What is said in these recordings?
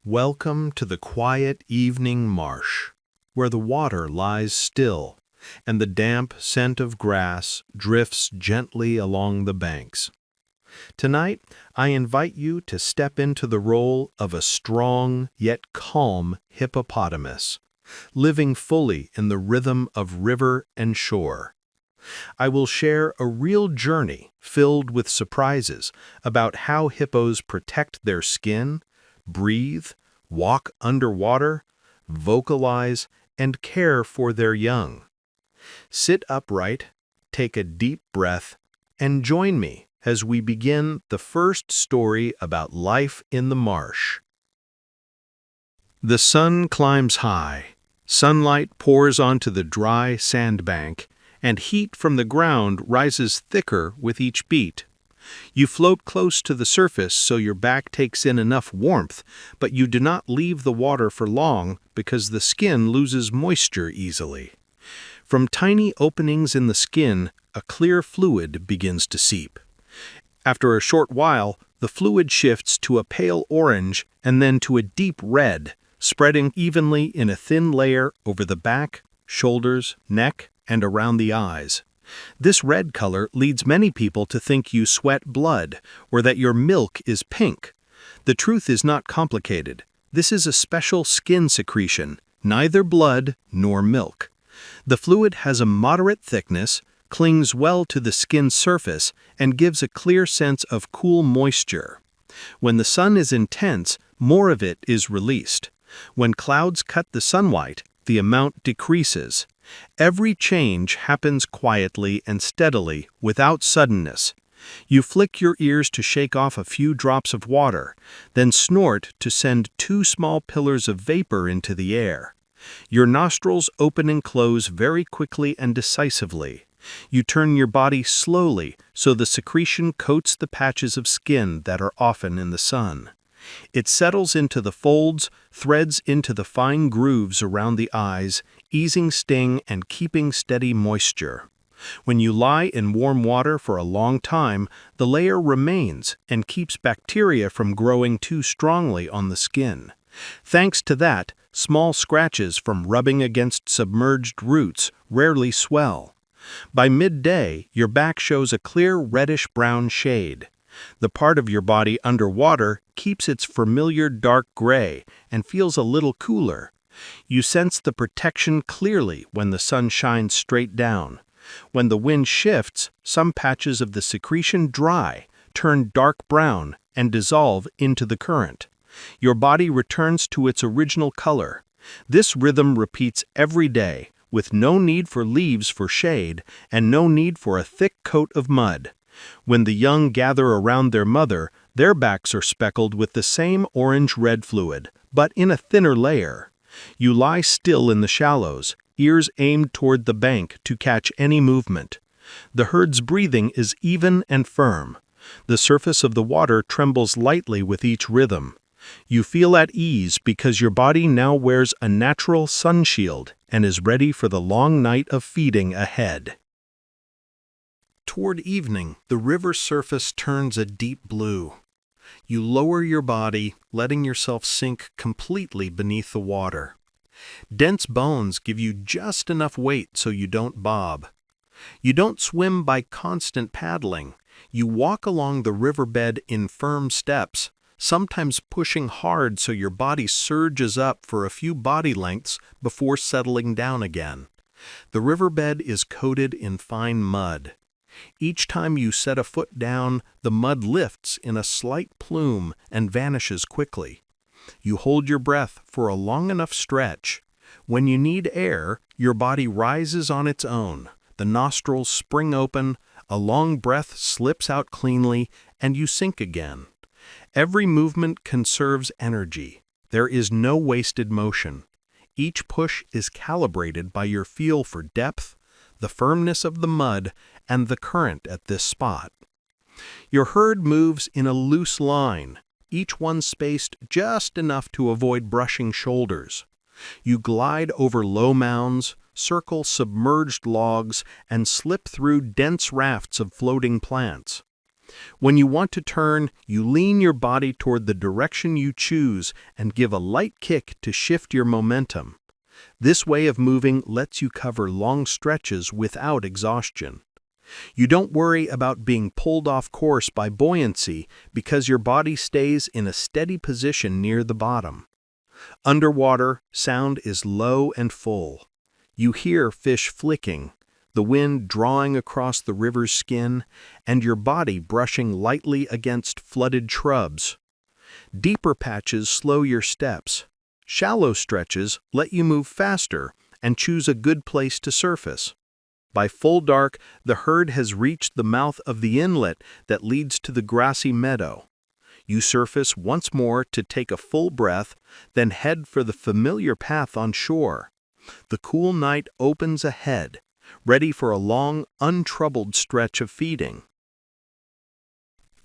Welcome to the quiet evening marsh, where the water lies still and the damp scent of grass drifts gently along the banks. Tonight, I invite you to step into the role of a strong yet calm hippopotamus, living fully in the rhythm of river and shore. I will share a real journey filled with surprises about how hippos protect their skin, breathe, walk underwater, vocalize, and care for their young. Sit upright, take a deep breath, and join me as we begin the first story about life in the marsh. The sun climbs high, sunlight pours onto the dry sandbank, and heat from the ground rises thicker with each beat. You float close to the surface so your back takes in enough warmth, but you do not leave the water for long because the skin loses moisture easily. From tiny openings in the skin, a clear fluid begins to seep. After a short while, the fluid shifts to a pale orange and then to a deep red, spreading evenly in a thin layer over the back, shoulders, neck, and around the eyes. This red color leads many people to think you sweat blood or that your milk is pink. The truth is not complicated. This is a special skin secretion, neither blood nor milk. The fluid has a moderate thickness, clings well to the skin's surface, and gives a clear sense of cool moisture. When the sun is intense, more of it is released. When clouds cut the sunlight, the amount decreases. Every change happens quietly and steadily, without suddenness. You flick your ears to shake off a few drops of water, then snort to send 2 small pillars of vapor into the air. Your nostrils open and close very quickly and decisively. You turn your body slowly so the secretion coats the patches of skin that are often in the sun. It settles into the folds, threads into the fine grooves around the eyes, easing sting and keeping steady moisture. When you lie in warm water for a long time, the layer remains and keeps bacteria from growing too strongly on the skin. Thanks to that, small scratches from rubbing against submerged roots rarely swell. By midday, your back shows a clear reddish-brown shade. The part of your body underwater keeps its familiar dark gray and feels a little cooler. You sense the protection clearly when the sun shines straight down. When the wind shifts, some patches of the secretion dry, turn dark brown, and dissolve into the current. Your body returns to its original color. This rhythm repeats every day, with no need for leaves for shade and no need for a thick coat of mud. When the young gather around their mother, their backs are speckled with the same orange-red fluid, but in a thinner layer. You lie still in the shallows, ears aimed toward the bank to catch any movement. The herd's breathing is even and firm. The surface of the water trembles lightly with each rhythm. You feel at ease because your body now wears a natural sun shield and is ready for the long night of feeding ahead. Toward evening, the river surface turns a deep blue. You lower your body, letting yourself sink completely beneath the water. Dense bones give you just enough weight so you don't bob. You don't swim by constant paddling. You walk along the riverbed in firm steps, sometimes pushing hard so your body surges up for a few body lengths before settling down again. The riverbed is coated in fine mud. Each time you set a foot down, the mud lifts in a slight plume and vanishes quickly. You hold your breath for a long enough stretch. When you need air, your body rises on its own. The nostrils spring open, a long breath slips out cleanly, and you sink again. Every movement conserves energy. There is no wasted motion. Each push is calibrated by your feel for depth, the firmness of the mud, and the current at this spot. Your herd moves in a loose line, each one spaced just enough to avoid brushing shoulders. You glide over low mounds, circle submerged logs, and slip through dense rafts of floating plants. When you want to turn, you lean your body toward the direction you choose and give a light kick to shift your momentum. This way of moving lets you cover long stretches without exhaustion. You don't worry about being pulled off course by buoyancy because your body stays in a steady position near the bottom. Underwater, sound is low and full. You hear fish flicking, the wind drawing across the river's skin, and your body brushing lightly against flooded shrubs. Deeper patches slow your steps. Shallow stretches let you move faster and choose a good place to surface. By full dark, the herd has reached the mouth of the inlet that leads to the grassy meadow. You surface once more to take a full breath, then head for the familiar path on shore. The cool night opens ahead, ready for a long, untroubled stretch of feeding.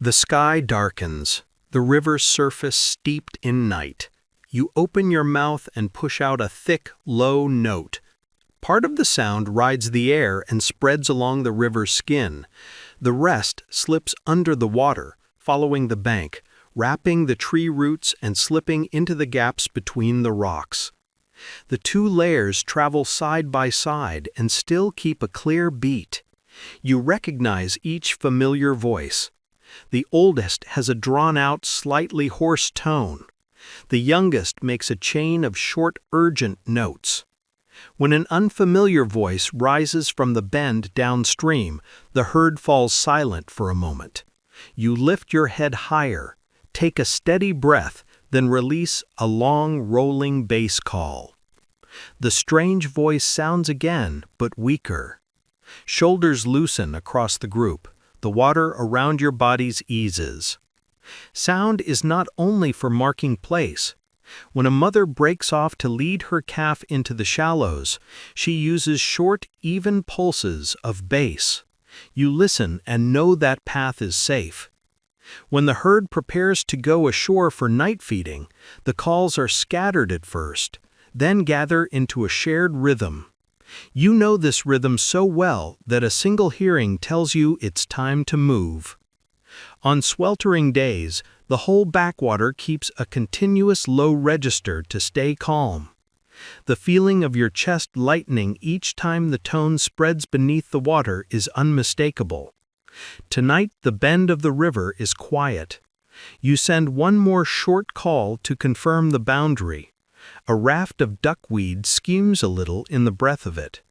The sky darkens, the river's surface steeped in night. You open your mouth and push out a thick, low note. Part of the sound rides the air and spreads along the river's skin. The rest slips under the water, following the bank, wrapping the tree roots and slipping into the gaps between the rocks. The two layers travel side by side and still keep a clear beat. You recognize each familiar voice. The oldest has a drawn-out, slightly hoarse tone. The youngest makes a chain of short, urgent notes. When an unfamiliar voice rises from the bend downstream, the herd falls silent for a moment. You lift your head higher, take a steady breath, then release a long, rolling bass call. The strange voice sounds again, but weaker. Shoulders loosen across the group. The water around your bodies eases. Sound is not only for marking place. When a mother breaks off to lead her calf into the shallows, she uses short, even pulses of bass. You listen and know that path is safe. When the herd prepares to go ashore for night feeding, the calls are scattered at first, then gather into a shared rhythm. You know this rhythm so well that a single hearing tells you it's time to move. On sweltering days, the whole backwater keeps a continuous low register to stay calm. The feeling of your chest lightening each time the tone spreads beneath the water is unmistakable. Tonight, the bend of the river is quiet. You send one more short call to confirm the boundary. A raft of duckweed schemes a little in the breath of it.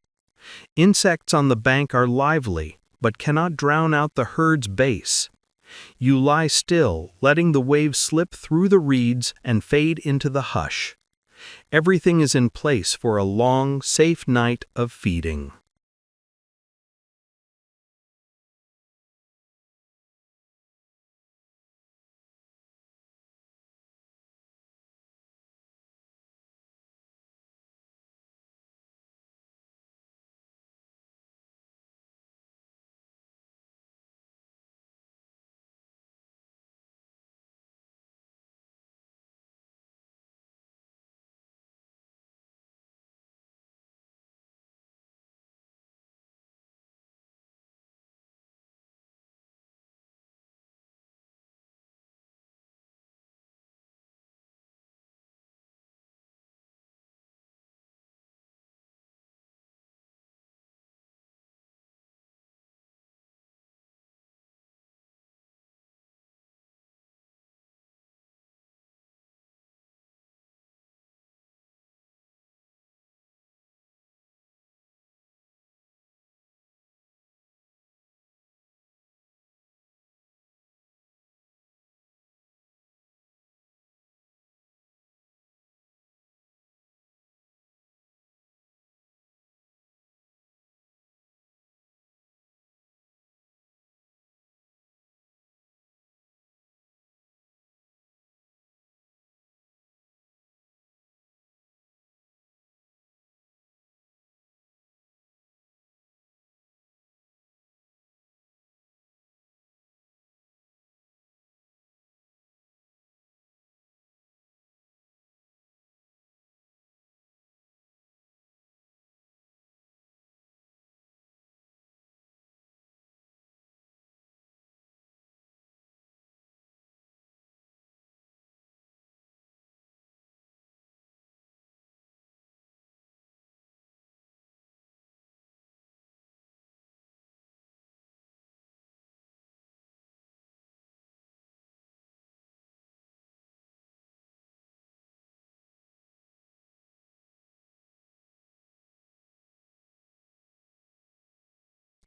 Insects on the bank are lively, but cannot drown out the herd's bass. You lie still, letting the waves slip through the reeds and fade into the hush. Everything is in place for a long, safe night of feeding.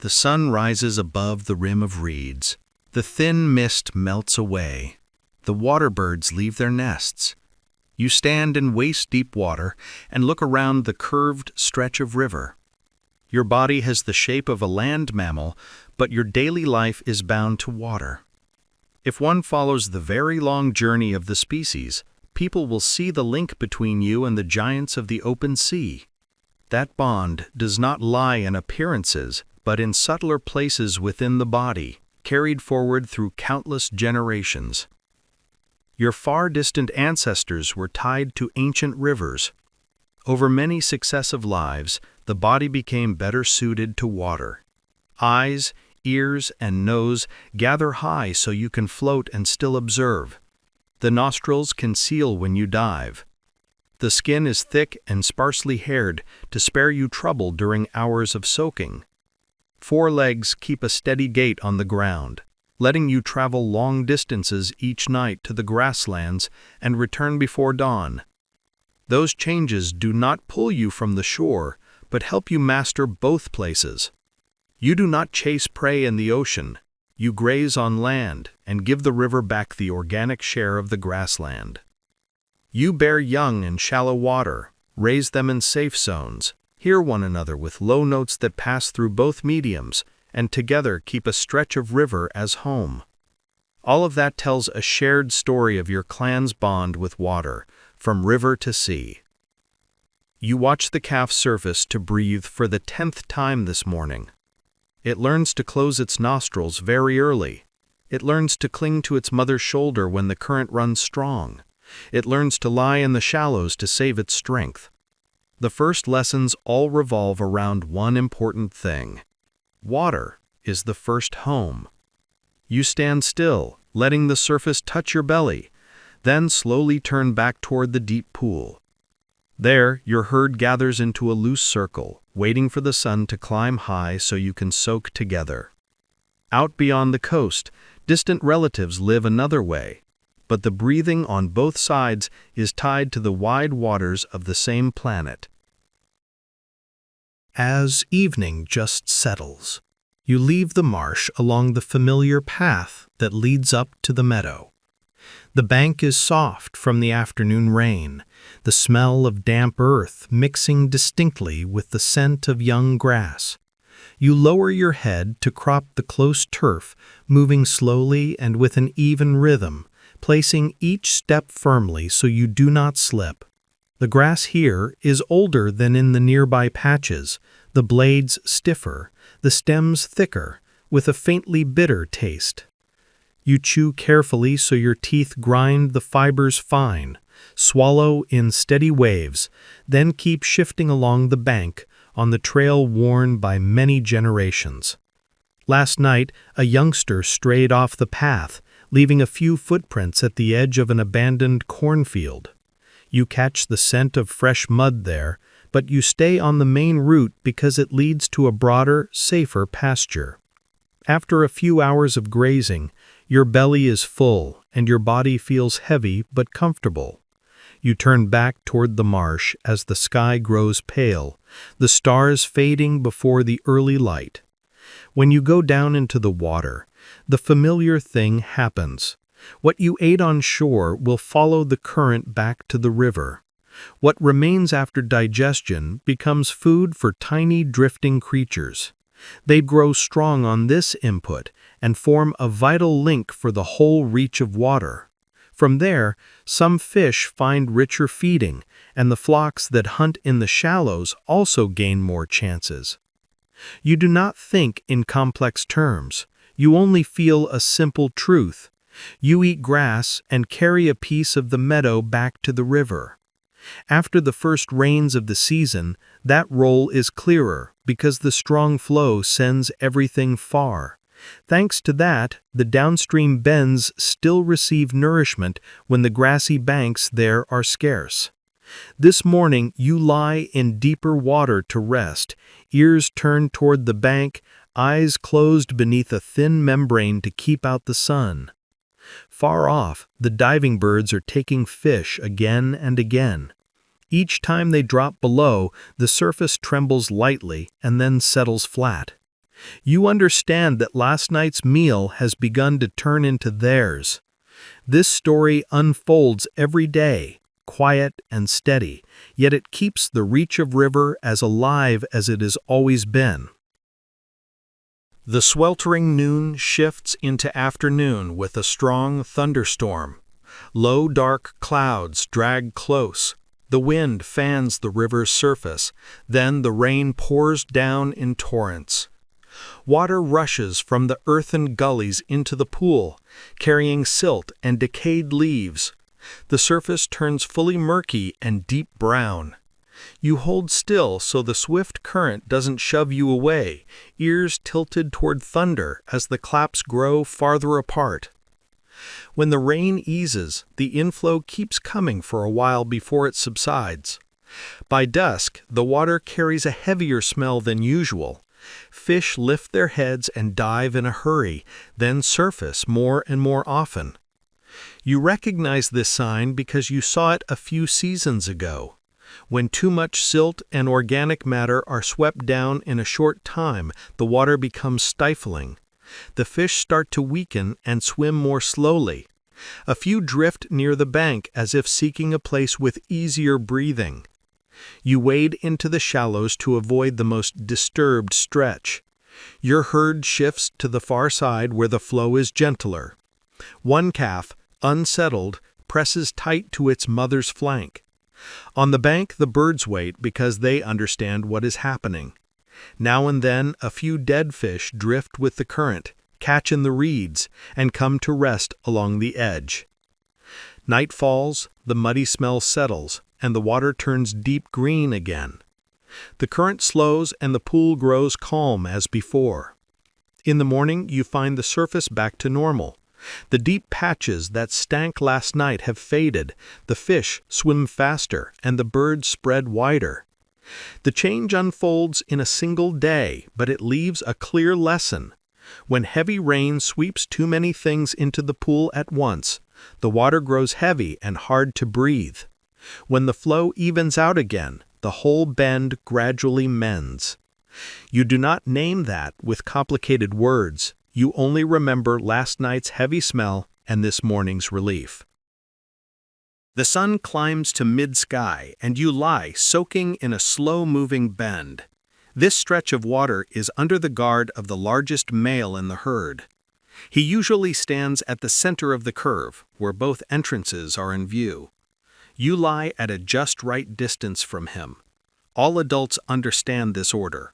The sun rises above the rim of reeds. The thin mist melts away. The water birds leave their nests. You stand in waist-deep water and look around the curved stretch of river. Your body has the shape of a land mammal, but your daily life is bound to water. If one follows the very long journey of the species, people will see the link between you and the giants of the open sea. That bond does not lie in appearances, but in subtler places within the body, carried forward through countless generations. Your far-distant ancestors were tied to ancient rivers. Over many successive lives, the body became better suited to water. Eyes, ears, and nose gather high so you can float and still observe. The nostrils conceal when you dive. The skin is thick and sparsely haired to spare you trouble during hours of soaking. 4 legs keep a steady gait on the ground, letting you travel long distances each night to the grasslands and return before dawn. Those changes do not pull you from the shore, but help you master both places. You do not chase prey in the ocean. You graze on land and give the river back the organic share of the grassland. You bear young in shallow water, raise them in safe zones, hear one another with low notes that pass through both mediums, and together keep a stretch of river as home. All of that tells a shared story of your clan's bond with water, from river to sea. You watch the calf surface to breathe for the 10th time this morning. It learns to close its nostrils very early. It learns to cling to its mother's shoulder when the current runs strong. It learns to lie in the shallows to save its strength. The first lessons all revolve around one important thing. Water is the first home. You stand still, letting the surface touch your belly, then slowly turn back toward the deep pool. There, your herd gathers into a loose circle, waiting for the sun to climb high so you can soak together. Out beyond the coast, distant relatives live another way, but the breathing on both sides is tied to the wide waters of the same planet. As evening just settles, you leave the marsh along the familiar path that leads up to the meadow. The bank is soft from the afternoon rain, the smell of damp earth mixing distinctly with the scent of young grass. You lower your head to crop the close turf, moving slowly and with an even rhythm, placing each step firmly so you do not slip. The grass here is older than in the nearby patches, the blades stiffer, the stems thicker, with a faintly bitter taste. You chew carefully so your teeth grind the fibers fine, swallow in steady waves, then keep shifting along the bank on the trail worn by many generations. Last night, a youngster strayed off the path, leaving a few footprints at the edge of an abandoned cornfield. You catch the scent of fresh mud there, but you stay on the main route because it leads to a broader, safer pasture. After a few hours of grazing, your belly is full and your body feels heavy but comfortable. You turn back toward the marsh as the sky grows pale, the stars fading before the early light. When you go down into the water, the familiar thing happens. What you ate on shore will follow the current back to the river. What remains after digestion becomes food for tiny drifting creatures. They grow strong on this input and form a vital link for the whole reach of water. From there, some fish find richer feeding, and the flocks that hunt in the shallows also gain more chances. You do not think in complex terms. You only feel a simple truth. You eat grass and carry a piece of the meadow back to the river. After the first rains of the season, that role is clearer because the strong flow sends everything far. Thanks to that, the downstream bends still receive nourishment when the grassy banks there are scarce. This morning you lie in deeper water to rest, ears turned toward the bank, eyes closed beneath a thin membrane to keep out the sun. Far off, the diving birds are taking fish again and again. Each time they drop below, the surface trembles lightly and then settles flat. You understand that last night's meal has begun to turn into theirs. This story unfolds every day, quiet and steady, yet it keeps the reach of river as alive as it has always been. The sweltering noon shifts into afternoon with a strong thunderstorm. Low, dark clouds drag close. The wind fans the river's surface, then the rain pours down in torrents. Water rushes from the earthen gullies into the pool, carrying silt and decayed leaves. The surface turns fully murky and deep brown. You hold still so the swift current doesn't shove you away, ears tilted toward thunder as the claps grow farther apart. When the rain eases, the inflow keeps coming for a while before it subsides. By dusk, the water carries a heavier smell than usual. Fish lift their heads and dive in a hurry, then surface more and more often. You recognize this sign because you saw it a few seasons ago. When too much silt and organic matter are swept down in a short time, the water becomes stifling. The fish start to weaken and swim more slowly. A few drift near the bank as if seeking a place with easier breathing. You wade into the shallows to avoid the most disturbed stretch. Your herd shifts to the far side where the flow is gentler. One calf, unsettled, presses tight to its mother's flank. On the bank the birds wait because they understand what is happening. Now and then a few dead fish drift with the current, catch in the reeds, and come to rest along the edge. Night falls, the muddy smell settles, and the water turns deep green again. The current slows and the pool grows calm as before. In the morning you find the surface back to normal. The deep patches that stank last night have faded, the fish swim faster, and the birds spread wider. The change unfolds in a single day, but it leaves a clear lesson. When heavy rain sweeps too many things into the pool at once, the water grows heavy and hard to breathe. When the flow evens out again, the whole bend gradually mends. You do not name that with complicated words. You only remember last night's heavy smell and this morning's relief. The sun climbs to mid-sky, and you lie soaking in a slow-moving bend. This stretch of water is under the guard of the largest male in the herd. He usually stands at the center of the curve, where both entrances are in view. You lie at a just right distance from him. All adults understand this order.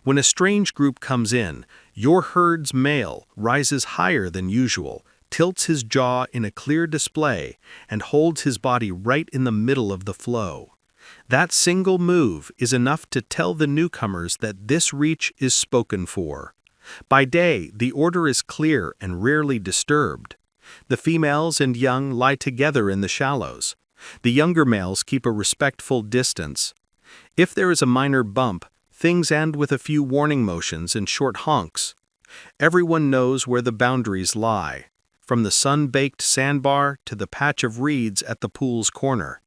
When a strange group comes in, your herd's male rises higher than usual, tilts his jaw in a clear display, and holds his body right in the middle of the flow. That single move is enough to tell the newcomers that this reach is spoken for. By day, the order is clear and rarely disturbed. The females and young lie together in the shallows. The younger males keep a respectful distance. If there is a minor bump, things end with a few warning motions and short honks. Everyone knows where the boundaries lie, from the sun-baked sandbar to the patch of reeds at the pool's corner.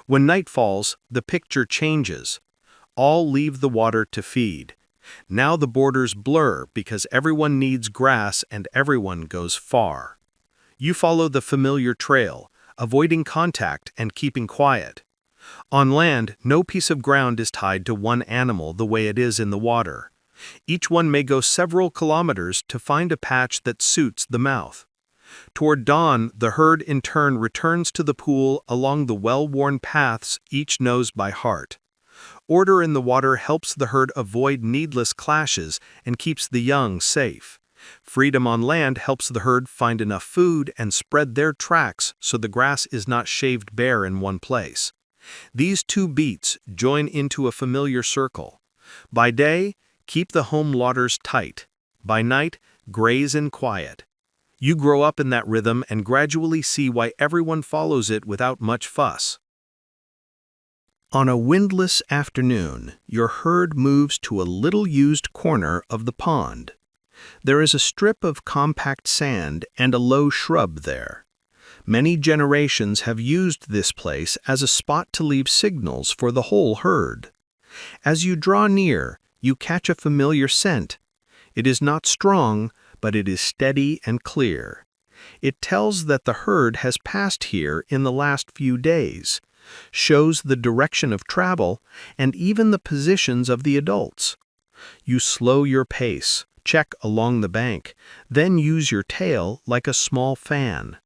When night falls, the picture changes. All leave the water to feed. Now the borders blur because everyone needs grass and everyone goes far. You follow the familiar trail, avoiding contact and keeping quiet. On land, no piece of ground is tied to one animal the way it is in the water. Each one may go several kilometers to find a patch that suits the mouth. Toward dawn, the herd in turn returns to the pool along the well-worn paths each knows by heart. Order in the water helps the herd avoid needless clashes and keeps the young safe. Freedom on land helps the herd find enough food and spread their tracks so the grass is not shaved bare in one place. These two beats join into a familiar circle. By day, keep the home waters tight. By night, graze in quiet. You grow up in that rhythm and gradually see why everyone follows it without much fuss. On a windless afternoon, your herd moves to a little-used corner of the pond. There is a strip of compact sand and a low shrub there. Many generations have used this place as a spot to leave signals for the whole herd. As you draw near, you catch a familiar scent. It is not strong, but it is steady and clear. It tells that the herd has passed here in the last few days, shows the direction of travel, and even the positions of the adults. You slow your pace, check along the bank, then use your tail like a small fan.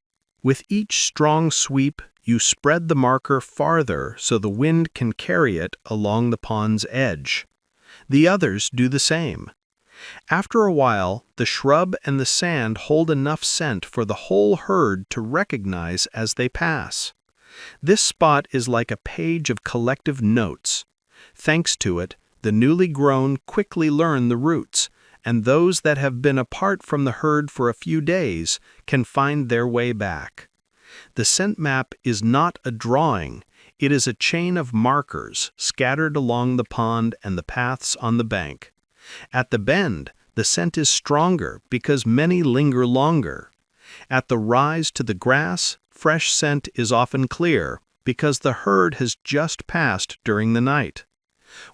With each strong sweep, you spread the marker farther so the wind can carry it along the pond's edge. The others do the same. After a while, the shrub and the sand hold enough scent for the whole herd to recognize as they pass. This spot is like a page of collective notes. Thanks to it, the newly grown quickly learn the routes, and those that have been apart from the herd for a few days can find their way back. The scent map is not a drawing, it is a chain of markers scattered along the pond and the paths on the bank. At the bend, the scent is stronger because many linger longer. At the rise to the grass, fresh scent is often clear because the herd has just passed during the night.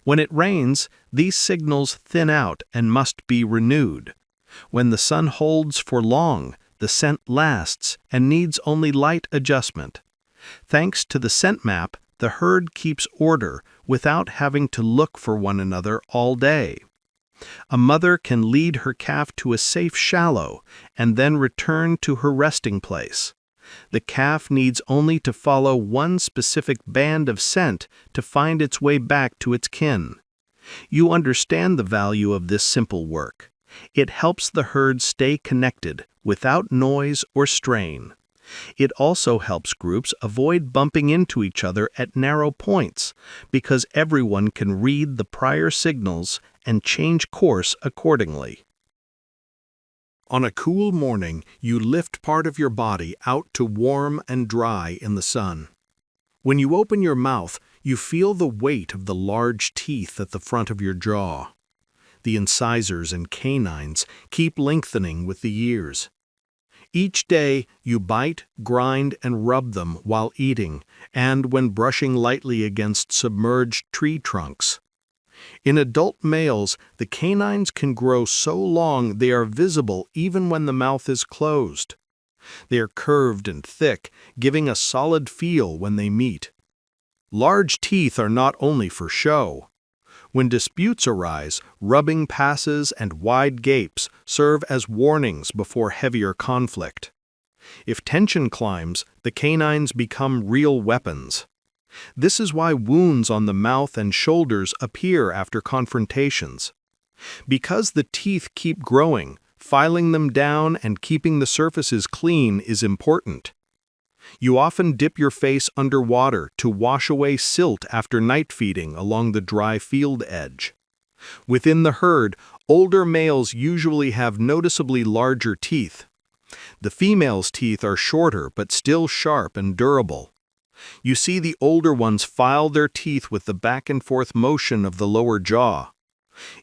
When it rains, these signals thin out and must be renewed. When the sun holds for long, the scent lasts and needs only light adjustment. Thanks to the scent map, the herd keeps order without having to look for one another all day. A mother can lead her calf to a safe shallow and then return to her resting place. The calf needs only to follow one specific band of scent to find its way back to its kin. You understand the value of this simple work. It helps the herd stay connected without noise or strain. It also helps groups avoid bumping into each other at narrow points because everyone can read the prior signals and change course accordingly. On a cool morning, you lift part of your body out to warm and dry in the sun. When you open your mouth, you feel the weight of the large teeth at the front of your jaw. The incisors and canines keep lengthening with the years. Each day, you bite, grind, and rub them while eating and when brushing lightly against submerged tree trunks. In adult males, the canines can grow so long they are visible even when the mouth is closed. They are curved and thick, giving a solid feel when they meet. Large teeth are not only for show. When disputes arise, rubbing passes and wide gapes serve as warnings before heavier conflict. If tension climbs, the canines become real weapons. This is why wounds on the mouth and shoulders appear after confrontations. Because the teeth keep growing, filing them down and keeping the surfaces clean is important. You often dip your face under water to wash away silt after night feeding along the dry field edge. Within the herd, older males usually have noticeably larger teeth. The female's teeth are shorter but still sharp and durable. You see the older ones file their teeth with the back-and-forth motion of the lower jaw.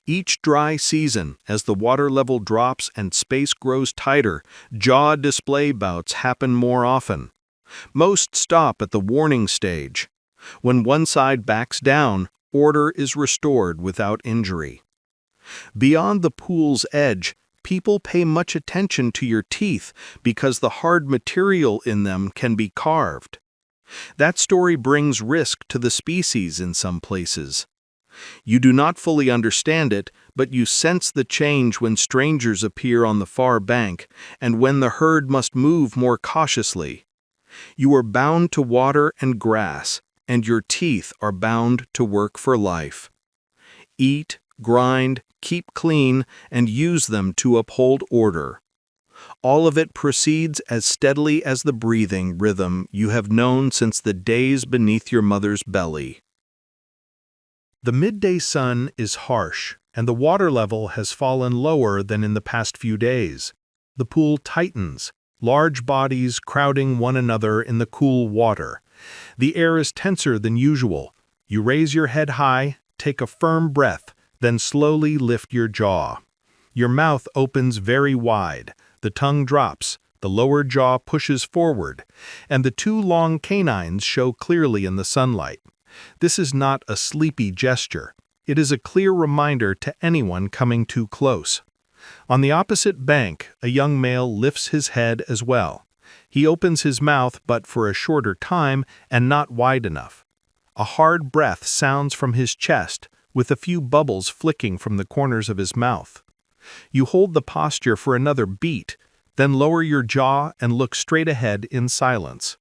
Each dry season, as the water level drops and space grows tighter, jaw display bouts happen more often. Most stop at the warning stage. When one side backs down, order is restored without injury. Beyond the pool's edge, people pay much attention to your teeth because the hard material in them can be carved. That story brings risk to the species in some places. You do not fully understand it, but you sense the change when strangers appear on the far bank and when the herd must move more cautiously. You are bound to water and grass, and your teeth are bound to work for life. Eat, grind, keep clean, and use them to uphold order. All of it proceeds as steadily as the breathing rhythm you have known since the days beneath your mother's belly. The midday sun is harsh, and the water level has fallen lower than in the past few days. The pool tightens, large bodies crowding one another in the cool water. The air is tenser than usual. You raise your head high, take a firm breath, then slowly lift your jaw. Your mouth opens very wide. The tongue drops, the lower jaw pushes forward, and the two long canines show clearly in the sunlight. This is not a sleepy gesture. It is a clear reminder to anyone coming too close. On the opposite bank, a young male lifts his head as well. He opens his mouth, but for a shorter time and not wide enough. A hard breath sounds from his chest, with a few bubbles flicking from the corners of his mouth. You hold the posture for another beat, then lower your jaw and look straight ahead in silence.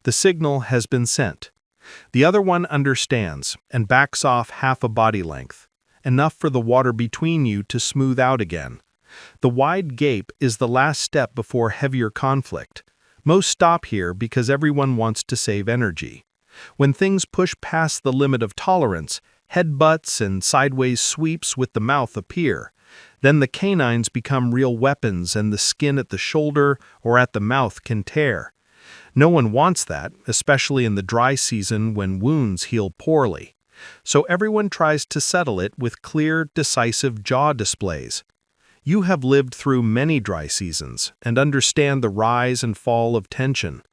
The signal has been sent. The other one understands and backs off half a body length, enough for the water between you to smooth out again. The wide gape is the last step before heavier conflict. Most stop here because everyone wants to save energy. When things push past the limit of tolerance, headbutts and sideways sweeps with the mouth appear. Then the canines become real weapons and the skin at the shoulder or at the mouth can tear. No one wants that, especially in the dry season when wounds heal poorly. So everyone tries to settle it with clear, decisive jaw displays. You have lived through many dry seasons and understand the rise and fall of tension.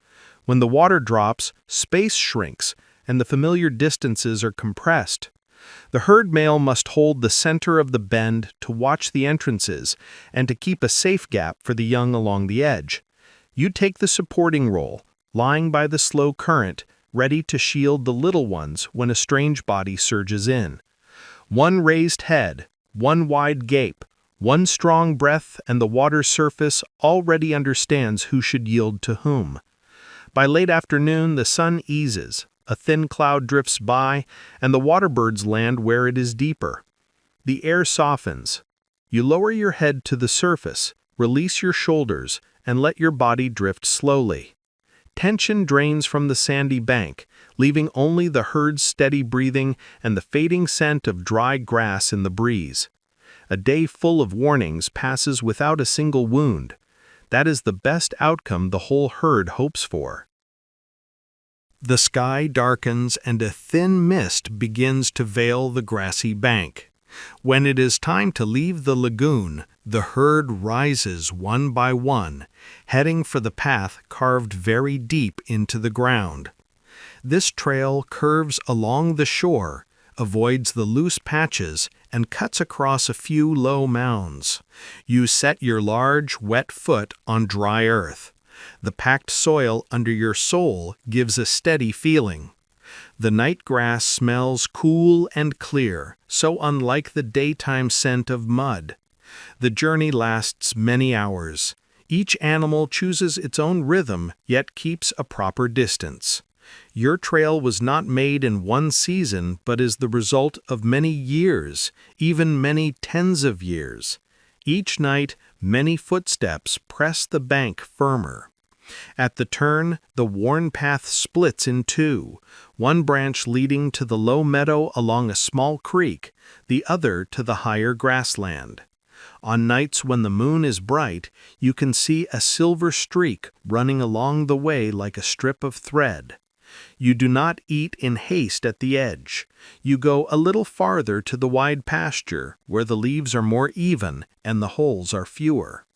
When the water drops, space shrinks, and the familiar distances are compressed. The herd male must hold the center of the bend to watch the entrances and to keep a safe gap for the young along the edge. You take the supporting role, lying by the slow current, ready to shield the little ones when a strange body surges in. One raised head, one wide gape, one strong breath, and the water surface already understands who should yield to whom. By late afternoon, the sun eases, a thin cloud drifts by, and the water birds land where it is deeper. The air softens. You lower your head to the surface, release your shoulders, and let your body drift slowly. Tension drains from the sandy bank, leaving only the herd's steady breathing and the fading scent of dry grass in the breeze. A day full of warnings passes without a single wound. That is the best outcome the whole herd hopes for. The sky darkens and a thin mist begins to veil the grassy bank. When it is time to leave the lagoon, the herd rises one by one, heading for the path carved very deep into the ground. This trail curves along the shore, avoids the loose patches, and cuts across a few low mounds. You set your large, wet foot on dry earth. The packed soil under your sole gives a steady feeling. The night grass smells cool and clear, so unlike the daytime scent of mud. The journey lasts many hours. Each animal chooses its own rhythm, yet keeps a proper distance. Your trail was not made in one season, but is the result of many years, even many tens of years. Each night, many footsteps press the bank firmer. At the turn, the worn path splits in two, one branch leading to the low meadow along a small creek, the other to the higher grassland. On nights when the moon is bright, you can see a silver streak running along the way like a strip of thread. You do not eat in haste at the edge. You go a little farther to the wide pasture, where the leaves are more even and the holes are fewer.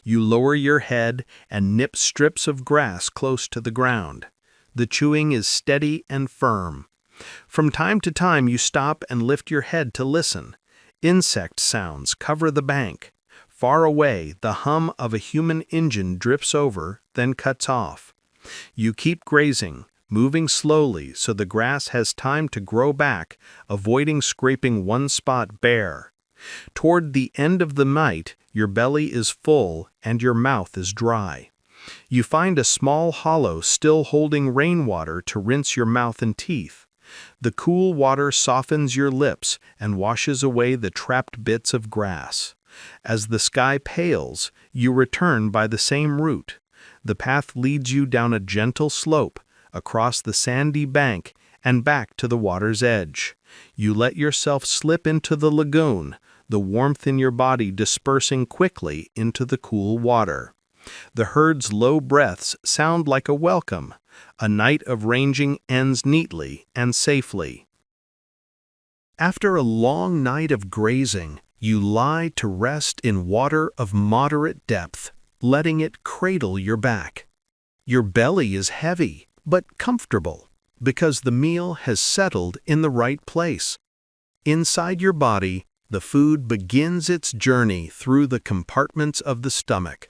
You lower your head and nip strips of grass close to the ground. The chewing is steady and firm. From time to time you stop and lift your head to listen. Insect sounds cover the bank. Far away, the hum of a human engine drifts over, then cuts off. You keep grazing, moving slowly so the grass has time to grow back, avoiding scraping one spot bare. Toward the end of the night, your belly is full and your mouth is dry. You find a small hollow still holding rainwater to rinse your mouth and teeth. The cool water softens your lips and washes away the trapped bits of grass. As the sky pales, you return by the same route. The path leads you down a gentle slope, across the sandy bank, and back to the water's edge. You let yourself slip into the lagoon, the warmth in your body dispersing quickly into the cool water. The herd's low breaths sound like a welcome. A night of ranging ends neatly and safely. After a long night of grazing, you lie to rest in water of moderate depth, letting it cradle your back. Your belly is heavy, but comfortable, because the meal has settled in the right place. Inside your body, the food begins its journey through the compartments of the stomach.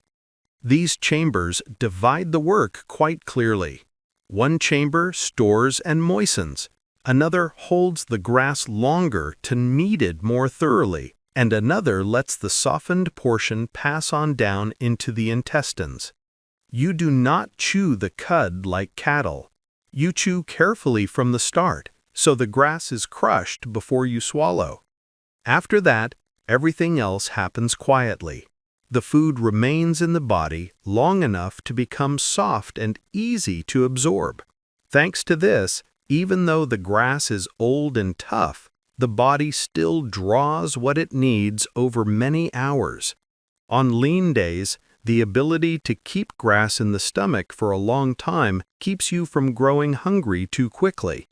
These chambers divide the work quite clearly. One chamber stores and moistens, another holds the grass longer to knead it more thoroughly, and another lets the softened portion pass on down into the intestines. You do not chew the cud like cattle. You chew carefully from the start, so the grass is crushed before you swallow. After that, everything else happens quietly. The food remains in the body long enough to become soft and easy to absorb. Thanks to this, even though the grass is old and tough, the body still draws what it needs over many hours. On lean days, the ability to keep grass in the stomach for a long time keeps you from growing hungry too quickly.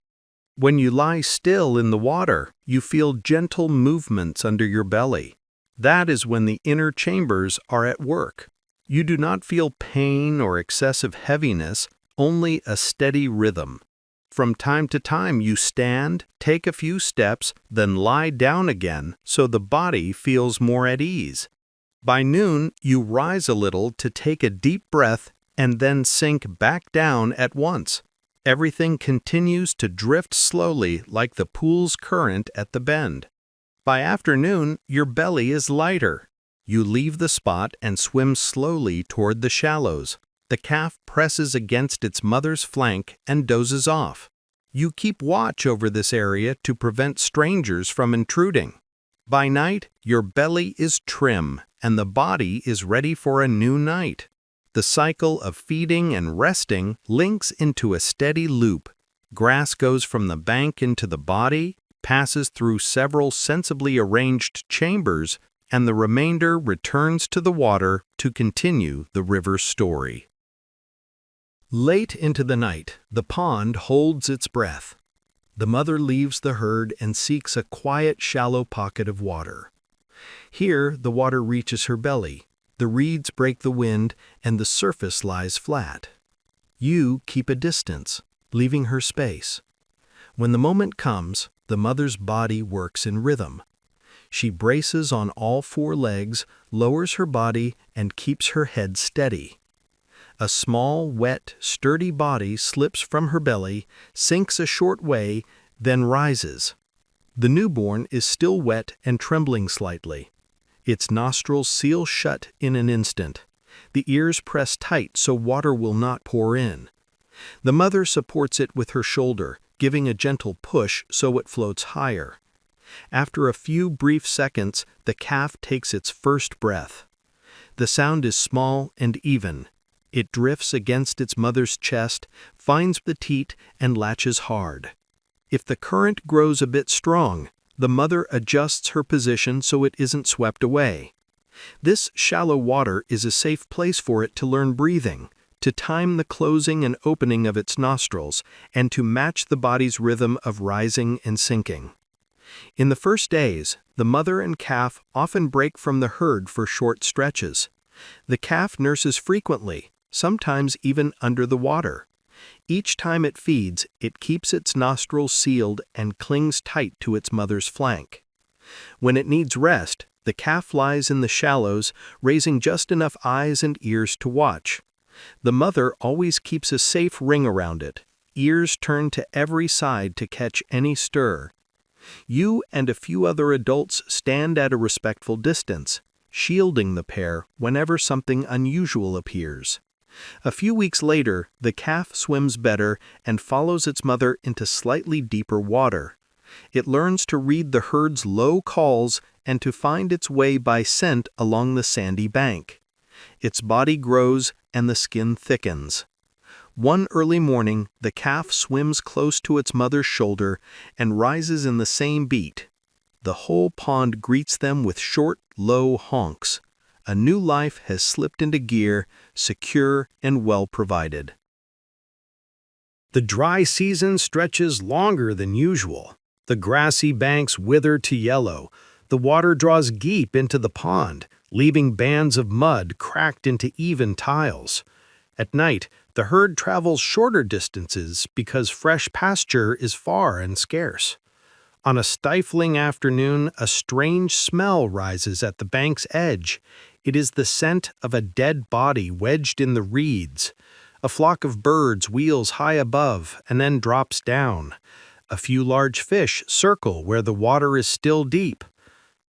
When you lie still in the water, you feel gentle movements under your belly. That is when the inner chambers are at work. You do not feel pain or excessive heaviness, only a steady rhythm. From time to time you stand, take a few steps, then lie down again so the body feels more at ease. By noon, you rise a little to take a deep breath and then sink back down at once. Everything continues to drift slowly like the pool's current at the bend. By afternoon, your belly is lighter. You leave the spot and swim slowly toward the shallows. The calf presses against its mother's flank and dozes off. You keep watch over this area to prevent strangers from intruding. By night, your belly is trim and the body is ready for a new night. The cycle of feeding and resting links into a steady loop. Grass goes from the bank into the body, passes through several sensibly arranged chambers, and the remainder returns to the water to continue the river's story. Late into the night, the pond holds its breath. The mother leaves the herd and seeks a quiet, shallow pocket of water. Here, the water reaches her belly, the reeds break the wind, and the surface lies flat. You keep a distance, leaving her space. When the moment comes, the mother's body works in rhythm. She braces on all four legs, lowers her body, and keeps her head steady. A small, wet, sturdy body slips from her belly, sinks a short way, then rises. The newborn is still wet and trembling slightly. Its nostrils seal shut in an instant. The ears press tight so water will not pour in. The mother supports it with her shoulder, giving a gentle push so it floats higher. After a few brief seconds, the calf takes its first breath. The sound is small and even. It drifts against its mother's chest, finds the teat, and latches hard. If the current grows a bit strong, the mother adjusts her position so it isn't swept away. This shallow water is a safe place for it to learn breathing, to time the closing and opening of its nostrils, and to match the body's rhythm of rising and sinking. In the first days, the mother and calf often break from the herd for short stretches. The calf nurses frequently, sometimes even under the water. Each time it feeds, it keeps its nostrils sealed and clings tight to its mother's flank. When it needs rest, the calf lies in the shallows, raising just enough eyes and ears to watch. The mother always keeps a safe ring around it, ears turned to every side to catch any stir. You and a few other adults stand at a respectful distance, shielding the pair whenever something unusual appears. A few weeks later, the calf swims better and follows its mother into slightly deeper water. It learns to read the herd's low calls and to find its way by scent along the sandy bank. Its body grows and the skin thickens. One early morning, the calf swims close to its mother's shoulder and rises in the same beat. The whole pond greets them with short, low honks. A new life has slipped into gear, secure and well provided. The dry season stretches longer than usual. The grassy banks wither to yellow. The water draws deep into the pond, leaving bands of mud cracked into even tiles. At night, the herd travels shorter distances because fresh pasture is far and scarce. On a stifling afternoon, a strange smell rises at the bank's edge. It is the scent of a dead body wedged in the reeds. A flock of birds wheels high above and then drops down. A few large fish circle where the water is still deep.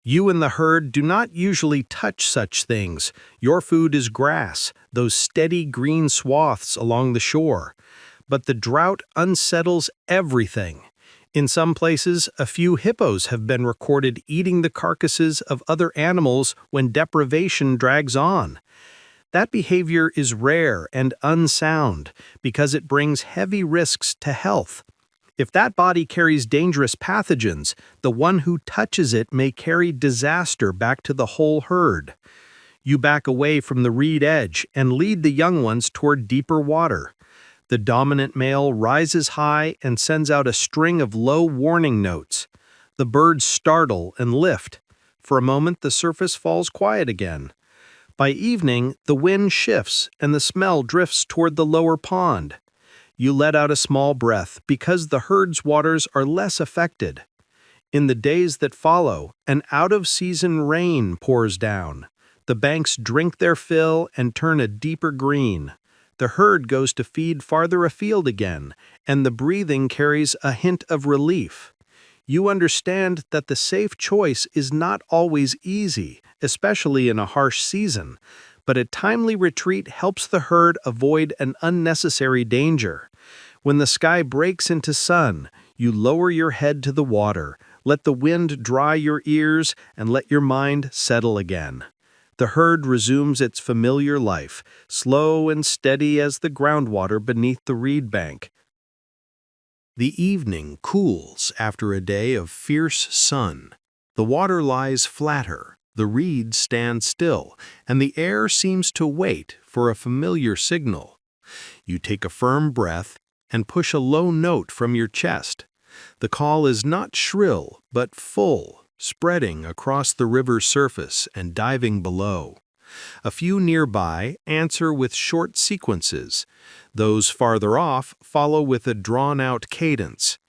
You and the herd do not usually touch such things. Your food is grass, those steady green swaths along the shore. But the drought unsettles everything. In some places, a few hippos have been recorded eating the carcasses of other animals when deprivation drags on. That behavior is rare and unsound because it brings heavy risks to health. If that body carries dangerous pathogens, the one who touches it may carry disaster back to the whole herd. You back away from the reed edge and lead the young ones toward deeper water. The dominant male rises high and sends out a string of low warning notes. The birds startle and lift. For a moment, the surface falls quiet again. By evening, the wind shifts and the smell drifts toward the lower pond. You let out a small breath because the herd's waters are less affected. In the days that follow, an out-of-season rain pours down. The banks drink their fill and turn a deeper green. The herd goes to feed farther afield again, and the breathing carries a hint of relief. You understand that the safe choice is not always easy, especially in a harsh season, but a timely retreat helps the herd avoid an unnecessary danger. When the sky breaks into sun, you lower your head to the water, let the wind dry your ears, and let your mind settle again. The herd resumes its familiar life, slow and steady as the groundwater beneath the reed bank. The evening cools after a day of fierce sun. The water lies flatter, the reeds stand still, and the air seems to wait for a familiar signal. You take a firm breath and push a low note from your chest. The call is not shrill, but full, spreading across the river's surface and diving below. A few nearby answer with short sequences. Those farther off follow with a drawn-out cadence.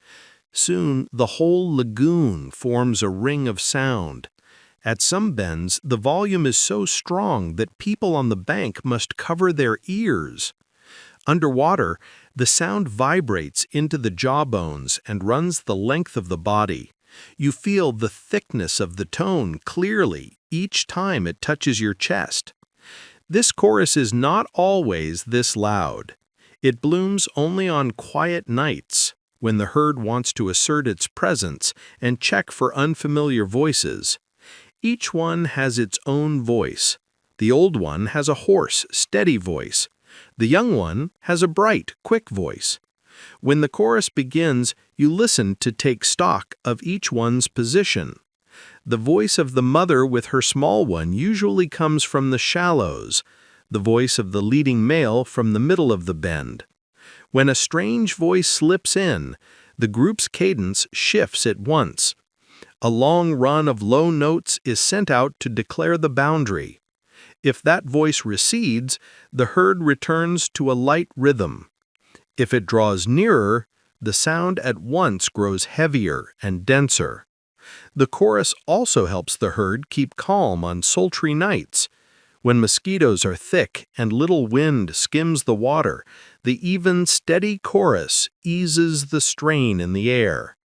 Soon, the whole lagoon forms a ring of sound. At some bends, the volume is so strong that people on the bank must cover their ears. Underwater, the sound vibrates into the jawbones and runs the length of the body. You feel the thickness of the tone clearly each time it touches your chest. This chorus is not always this loud. It blooms only on quiet nights, when the herd wants to assert its presence and check for unfamiliar voices. Each one has its own voice. The old one has a hoarse, steady voice. The young one has a bright, quick voice. When the chorus begins, you listen to take stock of each one's position. The voice of the mother with her small one usually comes from the shallows, the voice of the leading male from the middle of the bend. When a strange voice slips in, the group's cadence shifts at once. A long run of low notes is sent out to declare the boundary. If that voice recedes, the herd returns to a light rhythm. If it draws nearer, the sound at once grows heavier and denser. The chorus also helps the herd keep calm on sultry nights. When mosquitoes are thick and little wind skims the water, the even, steady chorus eases the strain in the air.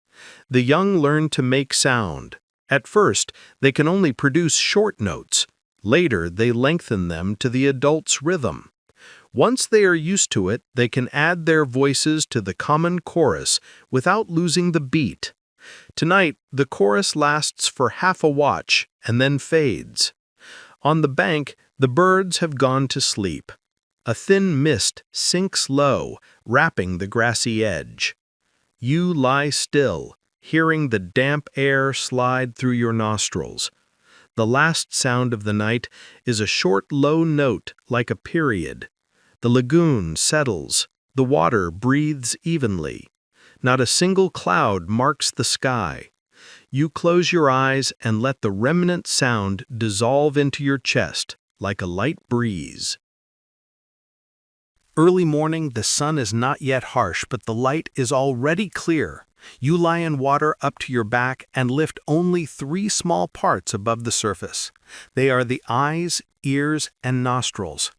The young learn to make sound. At first, they can only produce short notes. Later, they lengthen them to the adult's rhythm. Once they are used to it, they can add their voices to the common chorus without losing the beat. Tonight, the chorus lasts for half a watch and then fades. On the bank, the birds have gone to sleep. A thin mist sinks low, wrapping the grassy edge. You lie still, hearing the damp air slide through your nostrils. The last sound of the night is a short, low note like a period. The lagoon settles. The water breathes evenly. Not a single cloud marks the sky. You close your eyes and let the remnant sound dissolve into your chest like a light breeze. Early morning, the sun is not yet harsh, but the light is already clear. You lie in water up to your back and lift only 3 small parts above the surface. They are the eyes, ears, and nostrils.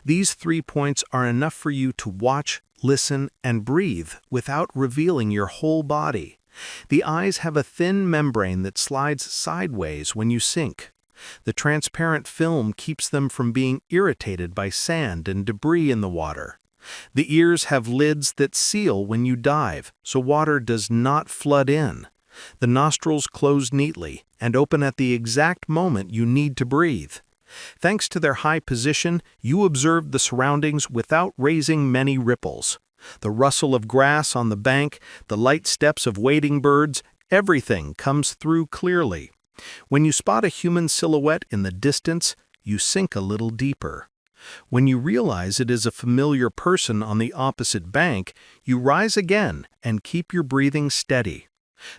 These 3 points are enough for you to watch, listen, and breathe without revealing your whole body. The eyes have a thin membrane that slides sideways when you sink. The transparent film keeps them from being irritated by sand and debris in the water. The ears have lids that seal when you dive, so water does not flood in. The nostrils close neatly and open at the exact moment you need to breathe. Thanks to their high position, you observe the surroundings without raising many ripples. The rustle of grass on the bank, the light steps of wading birds, everything comes through clearly. When you spot a human silhouette in the distance, you sink a little deeper. When you realize it is a familiar person on the opposite bank, you rise again and keep your breathing steady.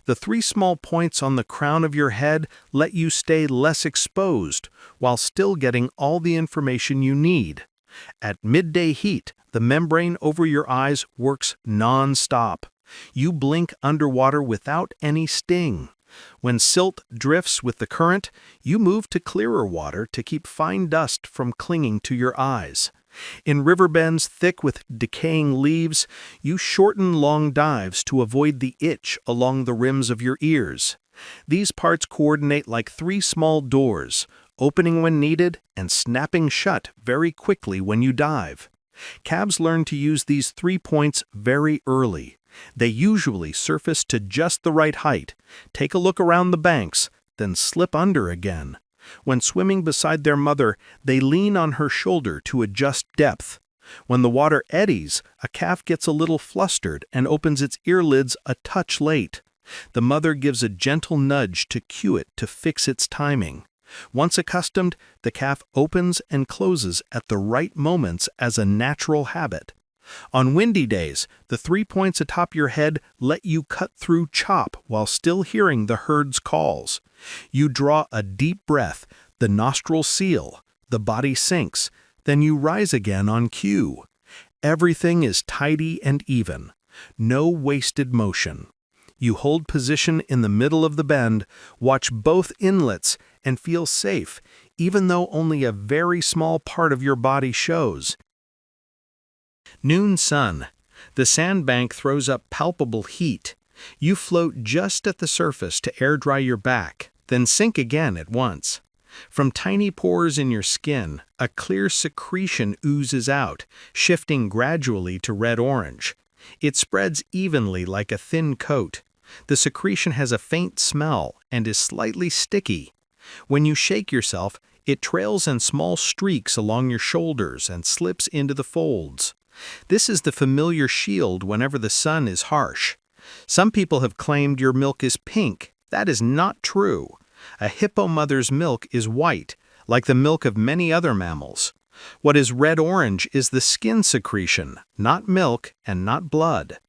The 3 small points on the crown of your head let you stay less exposed while still getting all the information you need. At midday heat, the membrane over your eyes works non-stop. You blink underwater without any sting. When silt drifts with the current, you move to clearer water to keep fine dust from clinging to your eyes. In river bends thick with decaying leaves, you shorten long dives to avoid the itch along the rims of your ears. These parts coordinate like 3 small doors, opening when needed and snapping shut very quickly when you dive. Calves learn to use these 3 points very early. They usually surface to just the right height, take a look around the banks, then slip under again. When swimming beside their mother, they lean on her shoulder to adjust depth. When the water eddies, a calf gets a little flustered and opens its earlids a touch late. The mother gives a gentle nudge to cue it to fix its timing. Once accustomed, the calf opens and closes at the right moments as a natural habit. On windy days, the 3 points atop your head let you cut through chop while still hearing the herd's calls. You draw a deep breath, the nostrils seal, the body sinks, then you rise again on cue. Everything is tidy and even. No wasted motion. You hold position in the middle of the bend, watch both inlets, and feel safe, even though only a very small part of your body shows. Noon sun. The sandbank throws up palpable heat. You float just at the surface to air dry your back, then sink again at once. From tiny pores in your skin, a clear secretion oozes out, shifting gradually to red-orange. It spreads evenly like a thin coat. The secretion has a faint smell and is slightly sticky. When you shake yourself, it trails in small streaks along your shoulders and slips into the folds. This is the familiar shield whenever the sun is harsh. Some people have claimed your milk is pink. That is not true. A hippo mother's milk is white, like the milk of many other mammals. What is red-orange is the skin secretion, not milk and not blood.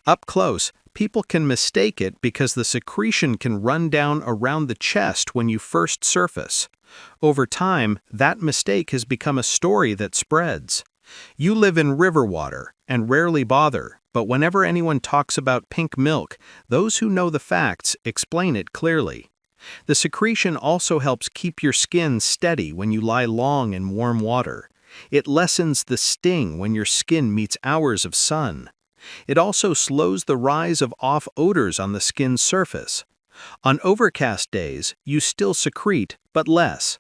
Up close, people can mistake it because the secretion can run down around the chest when you first surface. Over time, that mistake has become a story that spreads. You live in river water and rarely bother, but whenever anyone talks about pink milk, those who know the facts explain it clearly. The secretion also helps keep your skin steady when you lie long in warm water. It lessens the sting when your skin meets hours of sun. It also slows the rise of off odors on the skin's surface. On overcast days, you still secrete, but less.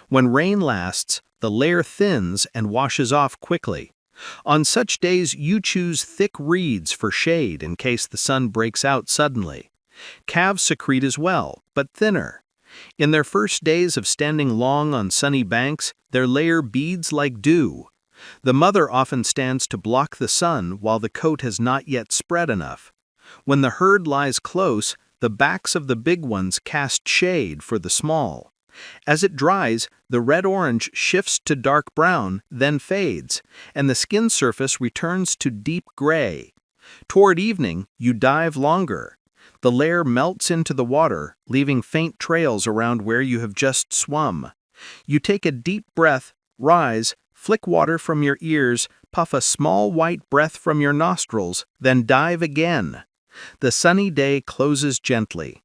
When rain lasts, the layer thins and washes off quickly. On such days, you choose thick reeds for shade in case the sun breaks out suddenly. Calves secrete as well, but thinner. In their first days of standing long on sunny banks, their layer beads like dew. The mother often stands to block the sun while the coat has not yet spread enough. When the herd lies close, the backs of the big ones cast shade for the small. As it dries, the red-orange shifts to dark brown, then fades, and the skin surface returns to deep gray. Toward evening, you dive longer. The layer melts into the water, leaving faint trails around where you have just swum. You take a deep breath, rise, flick water from your ears, puff a small white breath from your nostrils, then dive again. The sunny day closes gently.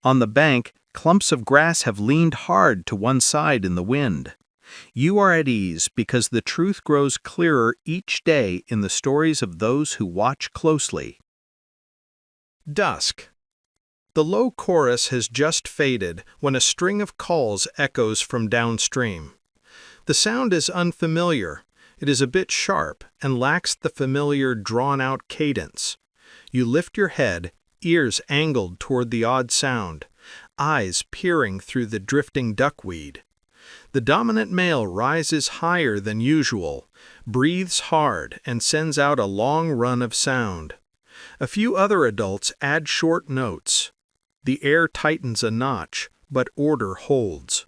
On the bank, clumps of grass have leaned hard to one side in the wind. You are at ease because the truth grows clearer each day in the stories of those who watch closely. Dusk. The low chorus has just faded when a string of calls echoes from downstream. The sound is unfamiliar. It is a bit sharp and lacks the familiar drawn-out cadence. You lift your head, ears angled toward the odd sound, eyes peering through the drifting duckweed. The dominant male rises higher than usual, breathes hard, and sends out a long run of sound. A few other adults add short notes. The air tightens a notch, but order holds.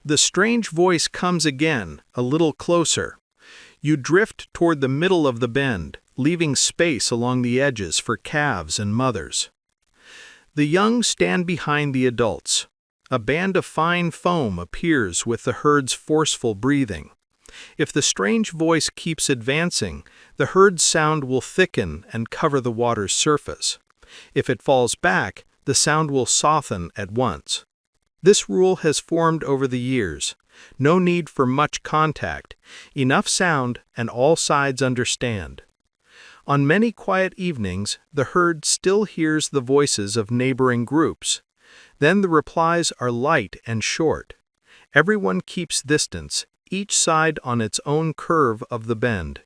The strange voice comes again, a little closer. You drift toward the middle of the bend, leaving space along the edges for calves and mothers. The young stand behind the adults. A band of fine foam appears with the herd's forceful breathing. If the strange voice keeps advancing, the herd's sound will thicken and cover the water's surface. If it falls back, the sound will soften at once. This rule has formed over the years. No need for much contact, enough sound, and all sides understand. On many quiet evenings, the herd still hears the voices of neighboring groups. Then the replies are light and short. Everyone keeps distance, each side on its own curve of the bend.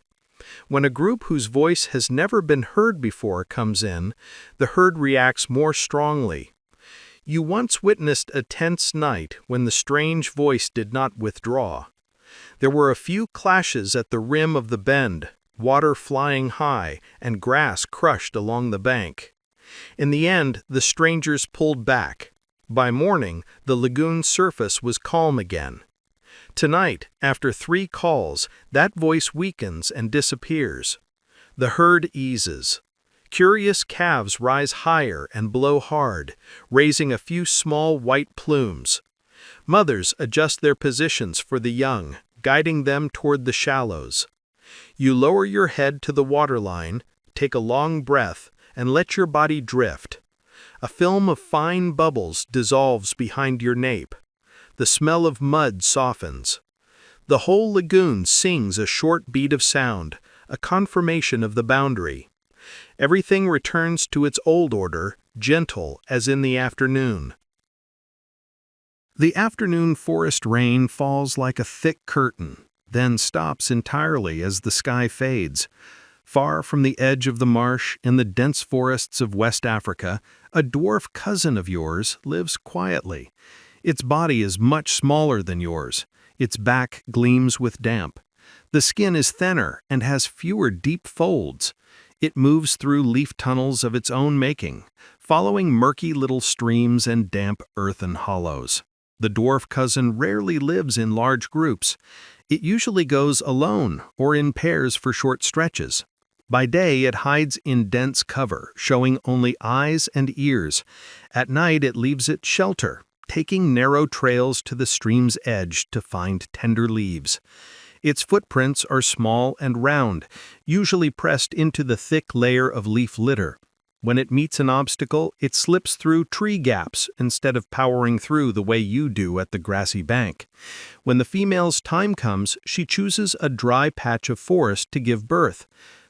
When a group whose voice has never been heard before comes in, the herd reacts more strongly. You once witnessed a tense night when the strange voice did not withdraw. There were a few clashes at the rim of the bend, water flying high and grass crushed along the bank. In the end, the strangers pulled back. By morning, the lagoon's surface was calm again. Tonight, after 3 calls, that voice weakens and disappears. The herd eases. Curious calves rise higher and blow hard, raising a few small white plumes. Mothers adjust their positions for the young, guiding them toward the shallows. You lower your head to the waterline, take a long breath, and let your body drift. A film of fine bubbles dissolves behind your nape. The smell of mud softens. The whole lagoon sings a short beat of sound, a confirmation of the boundary. Everything returns to its old order, gentle as in the afternoon. The afternoon forest rain falls like a thick curtain, then stops entirely as the sky fades. Far from the edge of the marsh, in the dense forests of West Africa, a dwarf cousin of yours lives quietly. Its body is much smaller than yours. Its back gleams with damp. The skin is thinner and has fewer deep folds. It moves through leaf tunnels of its own making, following murky little streams and damp earthen hollows. The dwarf cousin rarely lives in large groups. It usually goes alone or in pairs for short stretches. By day, it hides in dense cover, showing only eyes and ears. At night, it leaves its shelter, taking narrow trails to the stream's edge to find tender leaves. Its footprints are small and round, usually pressed into the thick layer of leaf litter. When it meets an obstacle, it slips through tree gaps instead of powering through the way you do at the grassy bank. When the female's time comes, she chooses a dry patch of forest to give birth.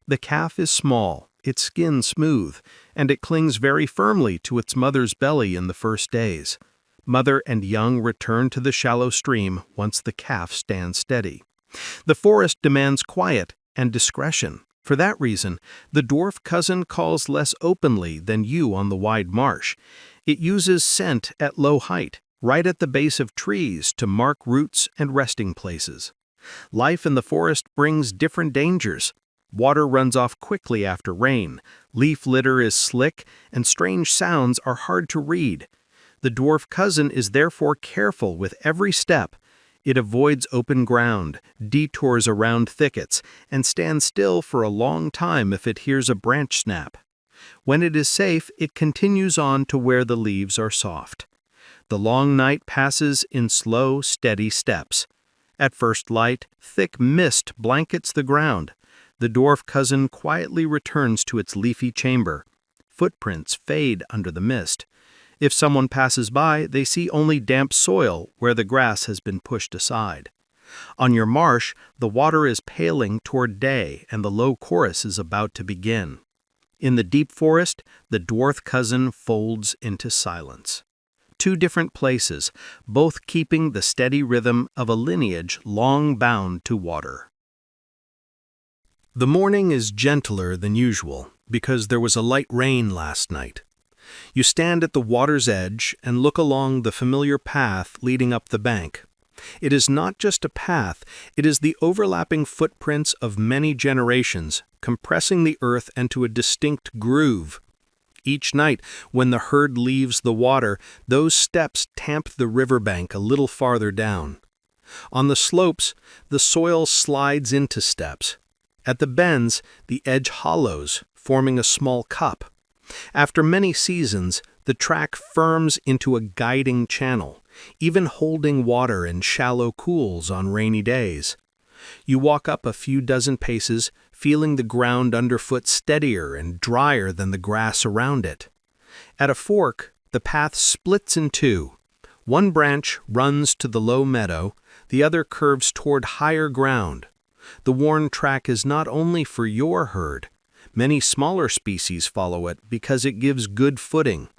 The calf is small, its skin smooth, and it clings very firmly to its mother's belly in the first days. Mother and young return to the shallow stream once the calf stands steady. The forest demands quiet and discretion. For that reason, the dwarf cousin calls less openly than you on the wide marsh. It uses scent at low height, right at the base of trees to mark routes and resting places. Life in the forest brings different dangers. Water runs off quickly after rain, leaf litter is slick, and strange sounds are hard to read. The dwarf cousin is therefore careful with every step. It avoids open ground, detours around thickets, and stands still for a long time if it hears a branch snap. When it is safe, it continues on to where the leaves are soft. The long night passes in slow, steady steps. At first light, thick mist blankets the ground. The dwarf cousin quietly returns to its leafy chamber. footprints fade under the mist. If someone passes by, they see only damp soil where the grass has been pushed aside. On your marsh, the water is paling toward day and the low chorus is about to begin. In the deep forest, the dwarf cousin folds into silence. Two different places, both keeping the steady rhythm of a lineage long bound to water. The morning is gentler than usual because there was a light rain last night. You stand at the water's edge and look along the familiar path leading up the bank. It is not just a path, it is the overlapping footprints of many generations, compressing the earth into a distinct groove. Each night, when the herd leaves the water, those steps tamp the riverbank a little farther down. On the slopes, the soil slides into steps. At the bends, the edge hollows, forming a small cup. After many seasons, the track firms into a guiding channel, even holding water in shallow pools on rainy days. You walk up a few dozen paces, feeling the ground underfoot steadier and drier than the grass around it. At a fork, the path splits in two. One branch runs to the low meadow, the other curves toward higher ground. The worn track is not only for your herd. Many smaller species follow it because it gives good footing.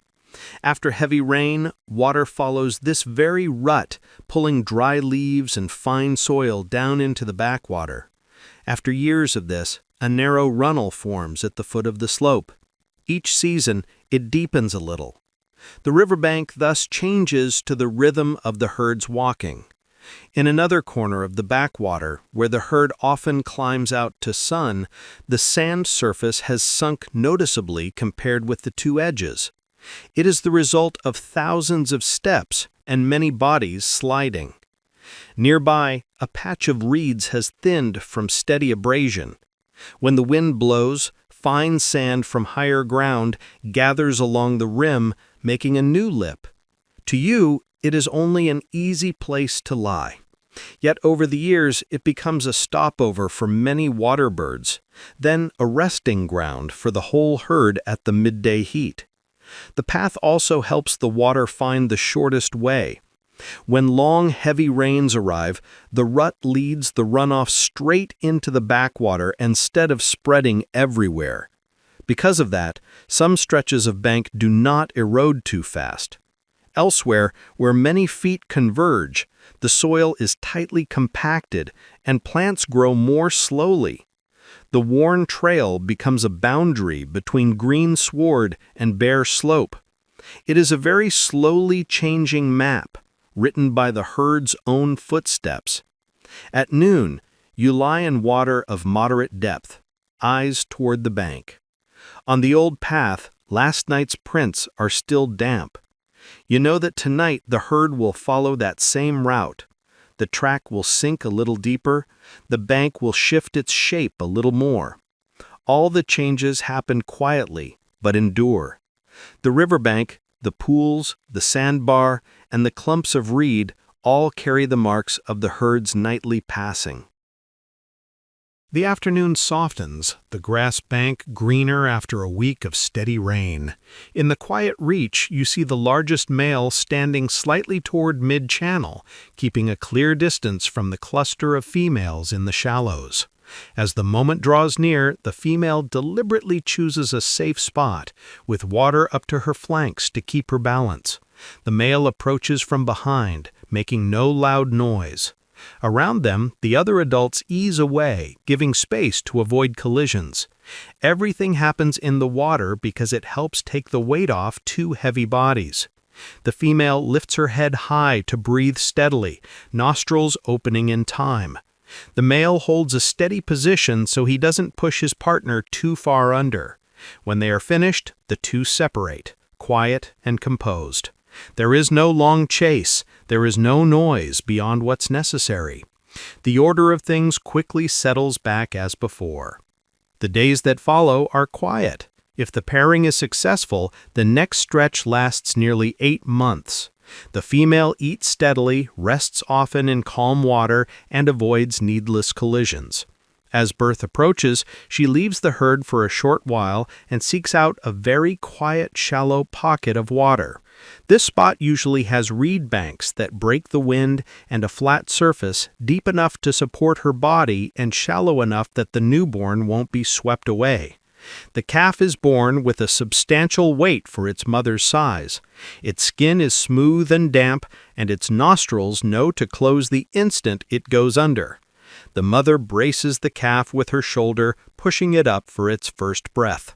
After heavy rain, water follows this very rut, pulling dry leaves and fine soil down into the backwater. After years of this, a narrow runnel forms at the foot of the slope. Each season, it deepens a little. The riverbank thus changes to the rhythm of the herd's walking. In another corner of the backwater, where the herd often climbs out to sun, the sand surface has sunk noticeably compared with the two edges. It is the result of thousands of steps and many bodies sliding. Nearby, a patch of reeds has thinned from steady abrasion. When the wind blows, fine sand from higher ground gathers along the rim, making a new lip. To you, it is only an easy place to lie. Yet over the years, it becomes a stopover for many water birds, then a resting ground for the whole herd at the midday heat. The path also helps the water find the shortest way. When long, heavy rains arrive, the rut leads the runoff straight into the backwater instead of spreading everywhere. Because of that, some stretches of bank do not erode too fast. Elsewhere, where many feet converge, the soil is tightly compacted and plants grow more slowly. The worn trail becomes a boundary between green sward and bare slope. It is a very slowly changing map, written by the herd's own footsteps. At noon, you lie in water of moderate depth, eyes toward the bank. On the old path, last night's prints are still damp. You know that tonight the herd will follow that same route. The track will sink a little deeper, the bank will shift its shape a little more. All the changes happen quietly, but endure. The riverbank, the pools, the sandbar, and the clumps of reed all carry the marks of the herd's nightly passing. The afternoon softens, the grass bank greener after a week of steady rain. In the quiet reach, you see the largest male standing slightly toward mid-channel, keeping a clear distance from the cluster of females in the shallows. As the moment draws near, the female deliberately chooses a safe spot, with water up to her flanks to keep her balance. The male approaches from behind, making no loud noise. Around them, the other adults ease away, giving space to avoid collisions. Everything happens in the water because it helps take the weight off two heavy bodies. The female lifts her head high to breathe steadily, nostrils opening in time. The male holds a steady position so he doesn't push his partner too far under. When they are finished, the two separate, quiet and composed. There is no long chase, there is no noise beyond what's necessary. The order of things quickly settles back as before. The days that follow are quiet. If the pairing is successful, the next stretch lasts nearly 8 months. The female eats steadily, rests often in calm water, and avoids needless collisions. As birth approaches, she leaves the herd for a short while and seeks out a very quiet, shallow pocket of water. This spot usually has reed banks that break the wind and a flat surface deep enough to support her body and shallow enough that the newborn won't be swept away. The calf is born with a substantial weight for its mother's size. Its skin is smooth and damp, and its nostrils know to close the instant it goes under. The mother braces the calf with her shoulder, pushing it up for its first breath.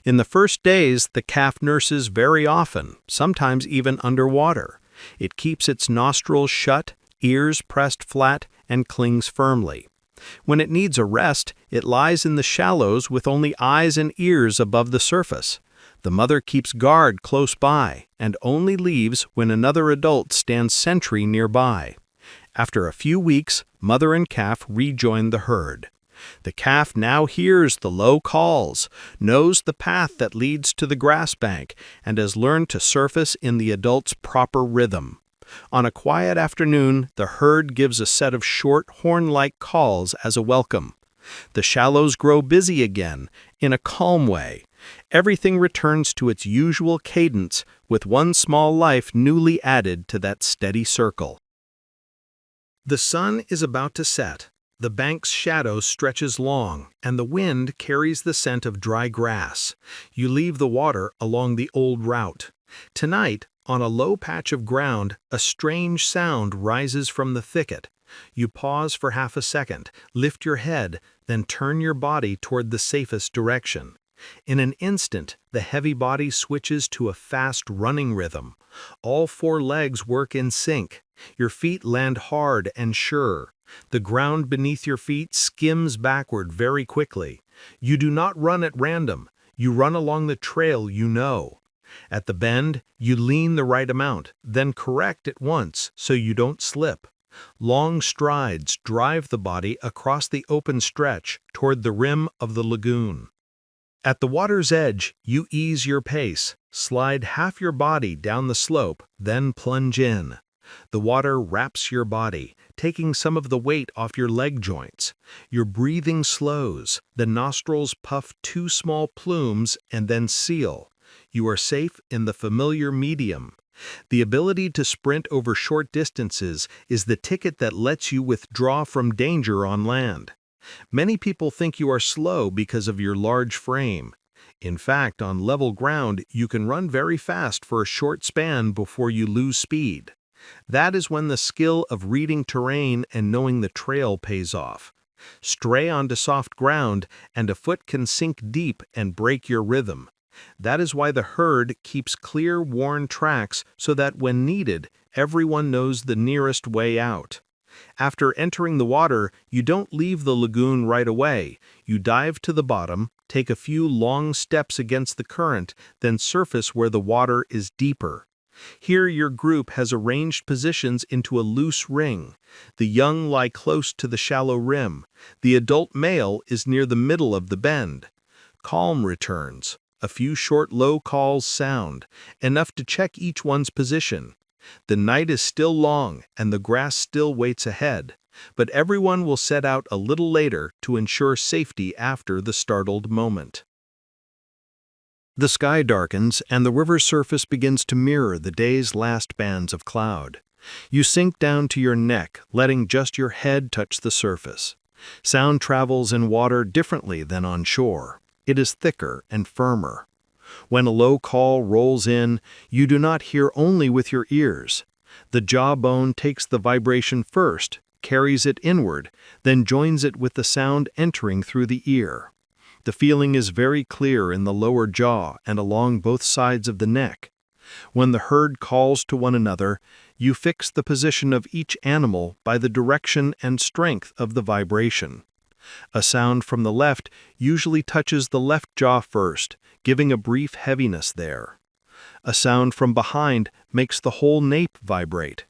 In the first days, the calf nurses very often, sometimes even underwater. It keeps its nostrils shut, ears pressed flat, and clings firmly. When it needs a rest, it lies in the shallows with only eyes and ears above the surface. The mother keeps guard close by and only leaves when another adult stands sentry nearby. After a few weeks, mother and calf rejoin the herd. The calf now hears the low calls, knows the path that leads to the grass bank, and has learned to surface in the adult's proper rhythm. On a quiet afternoon, the herd gives a set of short, horn-like calls as a welcome. The shallows grow busy again, in a calm way. Everything returns to its usual cadence, with one small life newly added to that steady circle. The sun is about to set. The bank's shadow stretches long, and the wind carries the scent of dry grass. You leave the water along the old route. Tonight, on a low patch of ground, a strange sound rises from the thicket. You pause for half a second, lift your head, then turn your body toward the safest direction. In an instant, the heavy body switches to a fast running rhythm. All four legs work in sync. Your feet land hard and sure. The ground beneath your feet skims backward very quickly. You do not run at random. You run along the trail you know. At the bend, you lean the right amount, then correct at once so you don't slip. Long strides drive the body across the open stretch toward the rim of the lagoon. At the water's edge, you ease your pace, slide half your body down the slope, then plunge in. The water wraps your body, taking some of the weight off your leg joints. Your breathing slows, the nostrils puff two small plumes and then seal. You are safe in the familiar medium. The ability to sprint over short distances is the ticket that lets you withdraw from danger on land. Many people think you are slow because of your large frame. In fact, on level ground, you can run very fast for a short span before you lose speed. That is when the skill of reading terrain and knowing the trail pays off. Stray onto soft ground, and a foot can sink deep and break your rhythm. That is why the herd keeps clear, worn tracks so that when needed, everyone knows the nearest way out. After entering the water, you don't leave the lagoon right away. You dive to the bottom, take a few long steps against the current, then surface where the water is deeper. Here your group has arranged positions into a loose ring. The young lie close to the shallow rim. The adult male is near the middle of the bend. Calm returns. A few short low calls sound, enough to check each one's position. The night is still long and the grass still waits ahead, but everyone will set out a little later to ensure safety after the startled moment. The sky darkens and the river's surface begins to mirror the day's last bands of cloud. You sink down to your neck, letting just your head touch the surface. Sound travels in water differently than on shore. It is thicker and firmer. When a low call rolls in, you do not hear only with your ears. The jawbone takes the vibration first, carries it inward, then joins it with the sound entering through the ear. The feeling is very clear in the lower jaw and along both sides of the neck. When the herd calls to one another, you fix the position of each animal by the direction and strength of the vibration. A sound from the left usually touches the left jaw first, giving a brief heaviness there. A sound from behind makes the whole nape vibrate.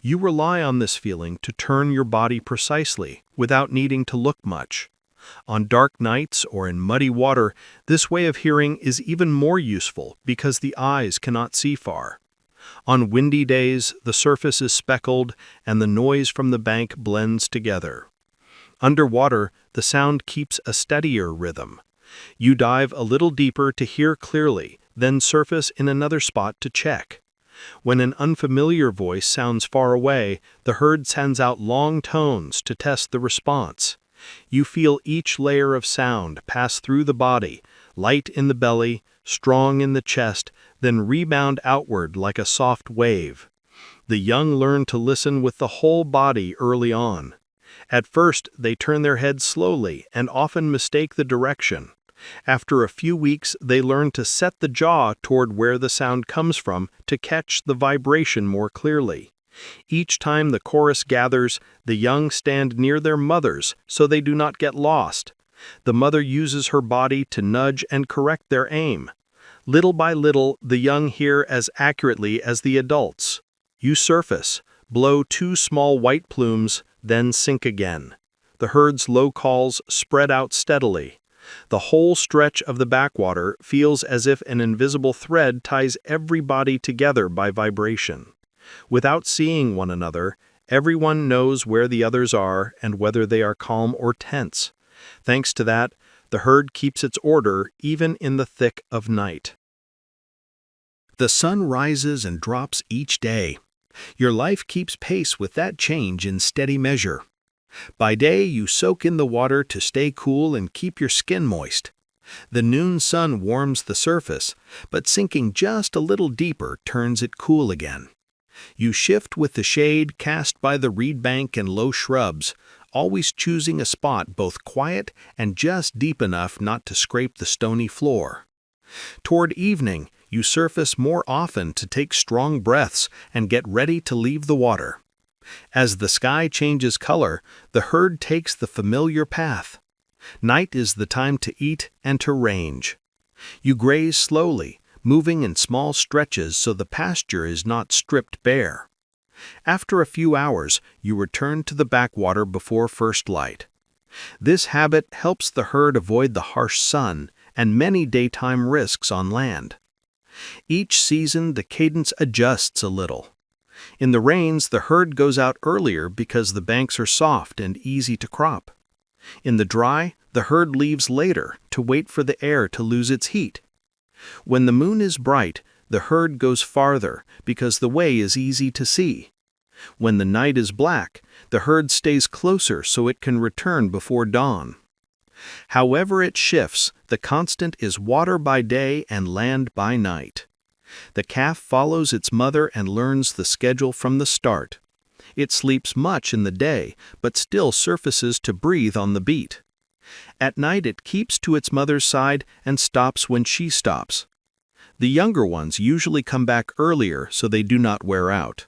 You rely on this feeling to turn your body precisely, without needing to look much. On dark nights or in muddy water, this way of hearing is even more useful because the eyes cannot see far. On windy days, the surface is speckled and the noise from the bank blends together. Underwater, the sound keeps a steadier rhythm. You dive a little deeper to hear clearly, then surface in another spot to check. When an unfamiliar voice sounds far away, the herd sends out long tones to test the response. You feel each layer of sound pass through the body, light in the belly, strong in the chest, then rebound outward like a soft wave. The young learn to listen with the whole body early on. At first, they turn their heads slowly and often mistake the direction. After a few weeks, they learn to set the jaw toward where the sound comes from to catch the vibration more clearly. Each time the chorus gathers, the young stand near their mothers so they do not get lost. The mother uses her body to nudge and correct their aim. Little by little, the young hear as accurately as the adults. You surface, blow 2 small white plumes, then sink again. The herd's low calls spread out steadily. The whole stretch of the backwater feels as if an invisible thread ties everybody together by vibration. Without seeing one another, everyone knows where the others are and whether they are calm or tense. Thanks to that, the herd keeps its order even in the thick of night. The sun rises and drops each day. Your life keeps pace with that change in steady measure. By day, you soak in the water to stay cool and keep your skin moist. The noon sun warms the surface, but sinking just a little deeper turns it cool again. You shift with the shade cast by the reed bank and low shrubs, always choosing a spot both quiet and just deep enough not to scrape the stony floor. Toward evening, you surface more often to take strong breaths and get ready to leave the water. As the sky changes color, the herd takes the familiar path. Night is the time to eat and to range. You graze slowly, moving in small stretches so the pasture is not stripped bare. After a few hours, you return to the backwater before first light. This habit helps the herd avoid the harsh sun and many daytime risks on land. Each season, the cadence adjusts a little. In the rains, the herd goes out earlier because the banks are soft and easy to crop. In the dry, the herd leaves later to wait for the air to lose its heat. When the moon is bright, the herd goes farther because the way is easy to see. When the night is black, the herd stays closer so it can return before dawn. However it shifts, the constant is water by day and land by night. The calf follows its mother and learns the schedule from the start. It sleeps much in the day, but still surfaces to breathe on the beat. At night it keeps to its mother's side and stops when she stops. The younger ones usually come back earlier so they do not wear out.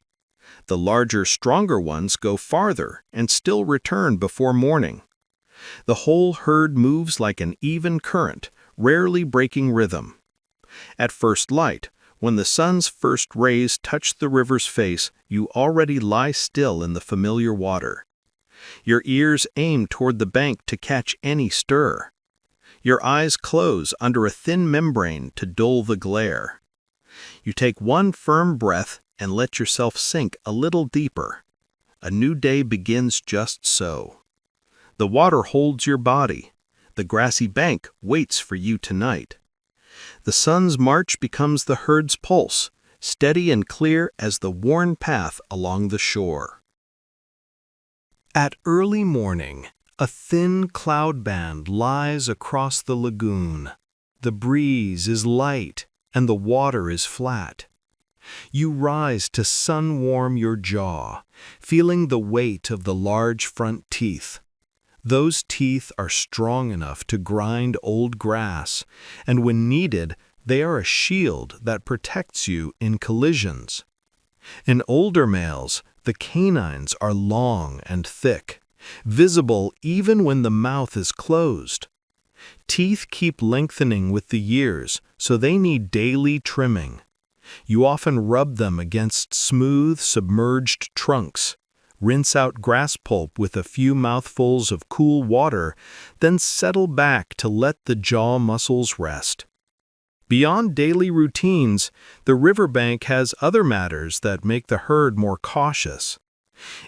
The larger, stronger ones go farther and still return before morning. The whole herd moves like an even current, rarely breaking rhythm. At first light, when the sun's first rays touch the river's face, you already lie still in the familiar water. Your ears aim toward the bank to catch any stir. Your eyes close under a thin membrane to dull the glare. You take one firm breath and let yourself sink a little deeper. A new day begins just so. The water holds your body. The grassy bank waits for you tonight. The sun's march becomes the herd's pulse, steady and clear as the worn path along the shore. At early morning, a thin cloud band lies across the lagoon. The breeze is light and the water is flat. You rise to sun-warm your jaw, feeling the weight of the large front teeth. Those teeth are strong enough to grind old grass, and when needed, they are a shield that protects you in collisions. In older males, the canines are long and thick, visible even when the mouth is closed. Teeth keep lengthening with the years, so they need daily trimming. You often rub them against smooth, submerged trunks. Rinse out grass pulp with a few mouthfuls of cool water, then settle back to let the jaw muscles rest. Beyond daily routines, the riverbank has other matters that make the herd more cautious.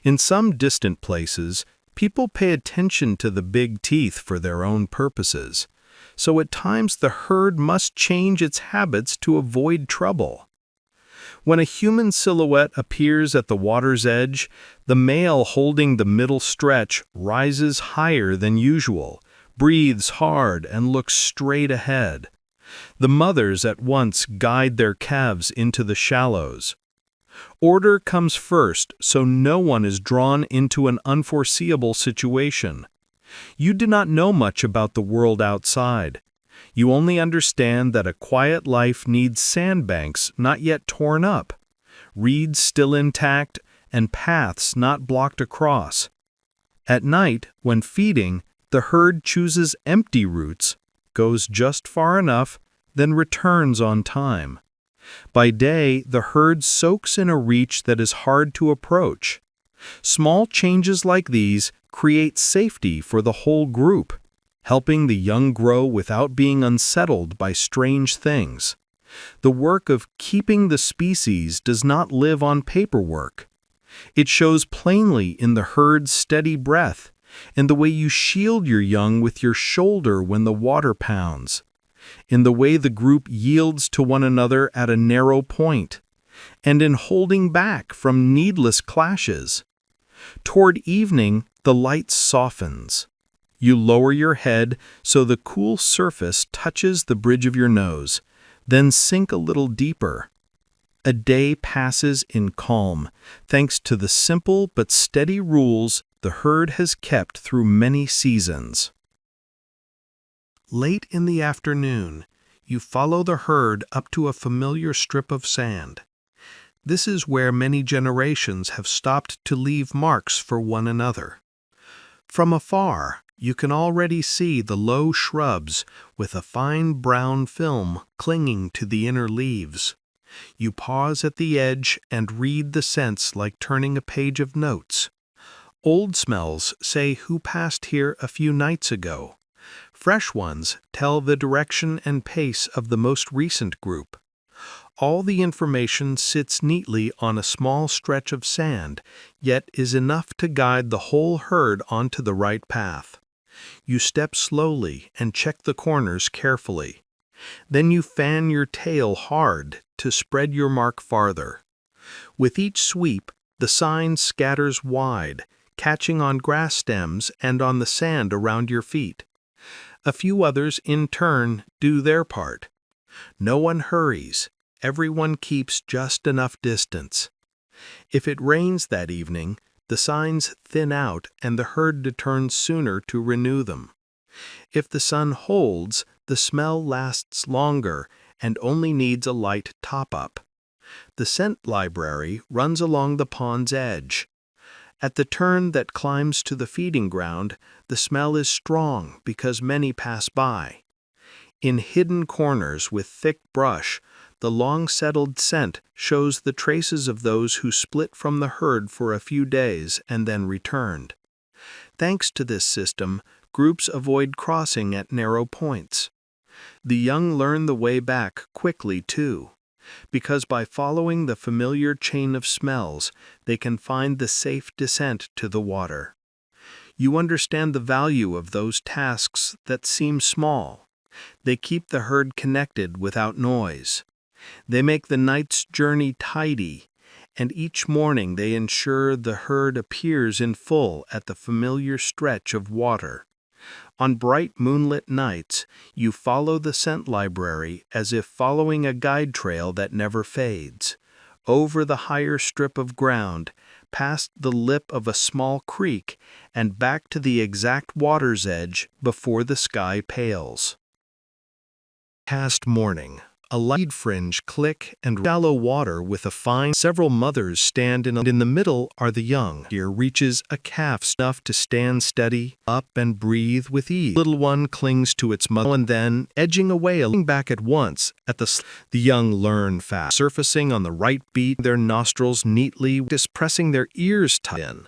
In some distant places, People pay attention to the big teeth for their own purposes, so at times the herd must change its habits to avoid trouble. When a human silhouette appears at the water's edge, the male holding the middle stretch rises higher than usual, breathes hard, and looks straight ahead. The mothers at once guide their calves into the shallows. Order comes first, so no one is drawn into an unforeseeable situation. You do not know much about the world outside. You only understand that a quiet life needs sandbanks not yet torn up, reeds still intact, and paths not blocked across. At night, when feeding, the herd chooses empty routes, goes just far enough, then returns on time. By day, the herd soaks in a reach that is hard to approach. Small changes like these create safety for the whole group, helping the young grow without being unsettled by strange things. The work of keeping the species does not live on paperwork. It shows plainly in the herd's steady breath and the way you shield your young with your shoulder when the water pounds, in the way the group yields to one another at a narrow point, and in holding back from needless clashes. Toward evening, the light softens. You lower your head so the cool surface touches the bridge of your nose, then sink a little deeper. A day passes in calm, thanks to the simple but steady rules the herd has kept through many seasons. Late in the afternoon, you follow the herd up to a familiar strip of sand. This is where many generations have stopped to leave marks for one another. From afar, you can already see the low shrubs with a fine brown film clinging to the inner leaves. You pause at the edge and read the scents like turning a page of notes. Old smells say who passed here a few nights ago. Fresh ones tell the direction and pace of the most recent group. All the information sits neatly on a small stretch of sand, yet is enough to guide the whole herd onto the right path. You step slowly and check the corners carefully. Then you fan your tail hard to spread your mark farther. With each sweep, the sign scatters wide, catching on grass stems and on the sand around your feet. A few others, in turn, do their part. No one hurries. Everyone keeps just enough distance. If it rains that evening, the signs thin out and the herd returns sooner to renew them. If the sun holds, the smell lasts longer and only needs a light top-up. The scent library runs along the pond's edge. At the turn that climbs to the feeding ground, the smell is strong because many pass by. In hidden corners with thick brush, the long-settled scent shows the traces of those who split from the herd for a few days and then returned. Thanks to this system, groups avoid crossing at narrow points. The young learn the way back quickly, too, because by following the familiar chain of smells, they can find the safe descent to the water. You understand the value of those tasks that seem small. They keep the herd connected without noise. They make the night's journey tidy, and each morning they ensure the herd appears in full at the familiar stretch of water. On bright moonlit nights, you follow the scent library as if following a guide trail that never fades, over the higher strip of ground, past the lip of a small creek, and back to the exact water's edge before the sky pales. Past morning. A light fringe click and shallow water with a fine. Several mothers stand in the middle are the young. Here reaches a calf enough to stand steady, up and breathe with ease. The little one clings to its mother and then, edging away, looking back at once at the young learn fast, surfacing on the right beat, their nostrils neatly, just pressing their ears tight in.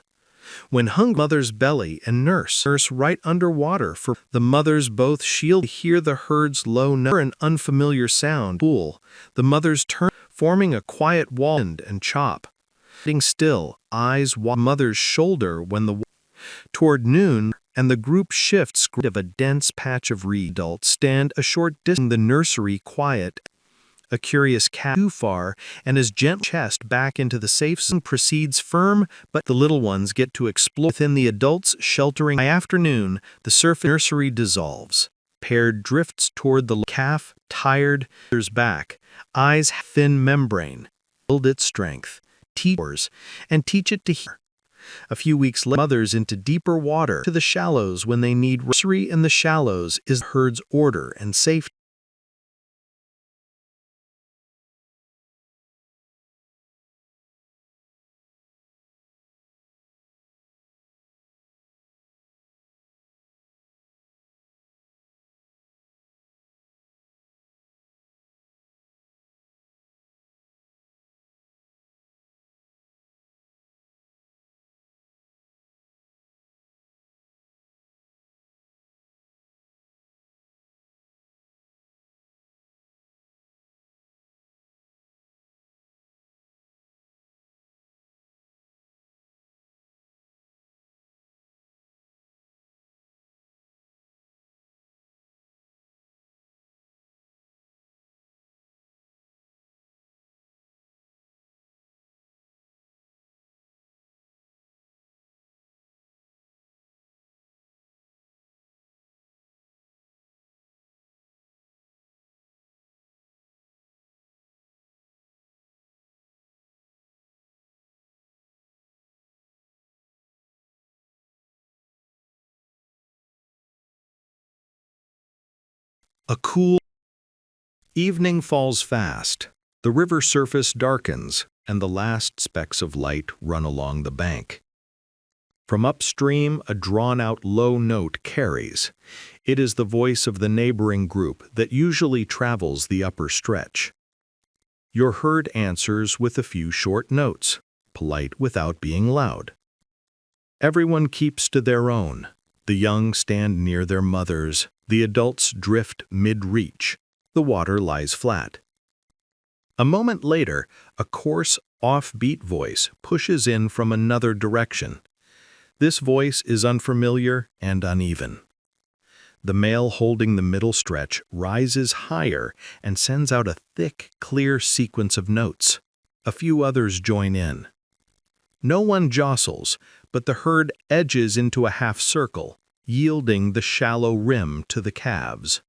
When hung, mother's belly and nurse right underwater for the mothers both shield hear the herd's low note an unfamiliar sound pool. The mothers turn, forming a quiet wall and chop. Sitting still, eyes watch mother's shoulder when the Toward noon, and the group shifts of a dense patch of reed. Adults stand a short distance, the nursery quiet. A curious cat too far, and his gentle chest back into the safe zone proceeds firm, but the little ones get to explore within the adults' sheltering. By afternoon, the surface nursery dissolves. Paired drifts toward the calf, tired, back, eyes thin membrane. Build its strength, teach and teach it to hear. A few weeks later, mothers into deeper water to the shallows when they need nursery in the shallows is the herd's order and safety. A cool evening falls fast. The river surface darkens, and the last specks of light run along the bank. From upstream, a drawn-out low note carries. It is the voice of the neighboring group that usually travels the upper stretch. Your herd answers with a few short notes, polite without being loud. Everyone keeps to their own. The young stand near their mothers, the adults drift mid-reach. The water lies flat. A moment later, a coarse, off-beat voice pushes in from another direction. This voice is unfamiliar and uneven. The male holding the middle stretch rises higher and sends out a thick, clear sequence of notes. A few others join in. No one jostles, but the herd edges into a half circle, yielding the shallow rim to the calves.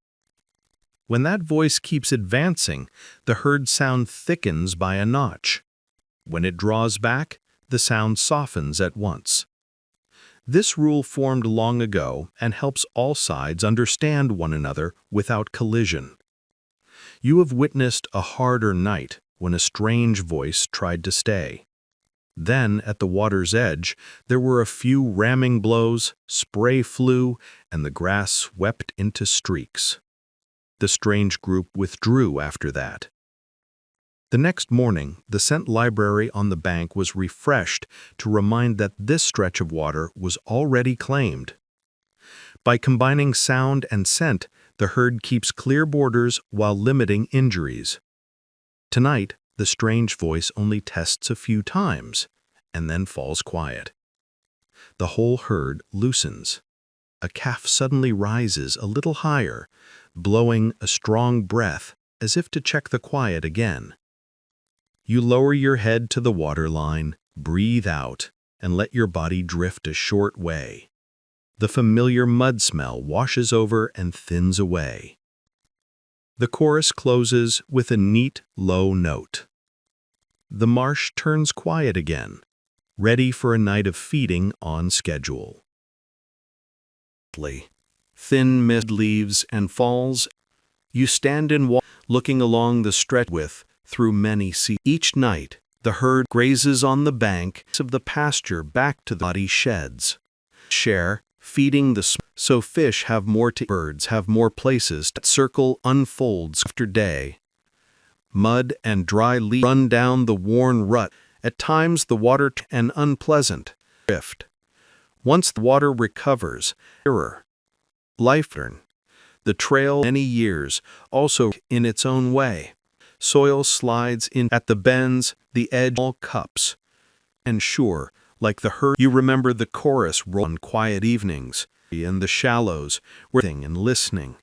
When that voice keeps advancing, the herd sound thickens by a notch. When it draws back, the sound softens at once. This rule formed long ago and helps all sides understand one another without collision. You have witnessed a harder night when a strange voice tried to stay. Then, at the water's edge, there were a few ramming blows, spray flew, and the grass swept into streaks. The strange group withdrew after that. The next morning, the scent library on the bank was refreshed to remind that this stretch of water was already claimed. By combining sound and scent, the herd keeps clear borders while limiting injuries. Tonight, the strange voice only tests a few times, and then falls quiet. The whole herd loosens. A calf suddenly rises a little higher, blowing a strong breath as if to check the quiet again. You lower your head to the waterline, breathe out, and let your body drift a short way. The familiar mud smell washes over and thins away. The chorus closes with a neat, low note. The marsh turns quiet again, ready for a night of feeding on schedule. Thin mist leaves and falls. You stand in water, looking along the stretch through many seas. Each night, the herd grazes on the bank of the pasture back to the muddy sheds. Share, feeding so fish have more to birds have more places to circle unfolds after day. Mud and dry leaves run down the worn rut, at times the water an unpleasant drift. Once the water recovers, life the trail many years, also in its own way. Soil slides in at the bends, the edge all cups. And sure, Like the herd, you remember the chorus roll on quiet evenings, in the shallows, waiting and listening.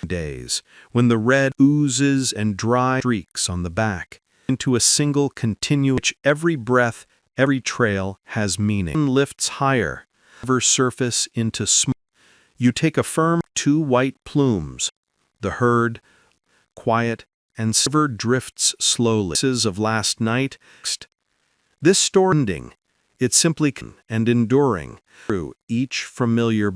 Days, when the red oozes and dry streaks on the back, into a single continuous, which every breath, every trail has meaning. Lifts higher, ever surface into smoke. You take a firm two white plumes. The herd, quiet and silver, drifts slowly. Of last night. This story ending, it's simply and enduring through each familiar.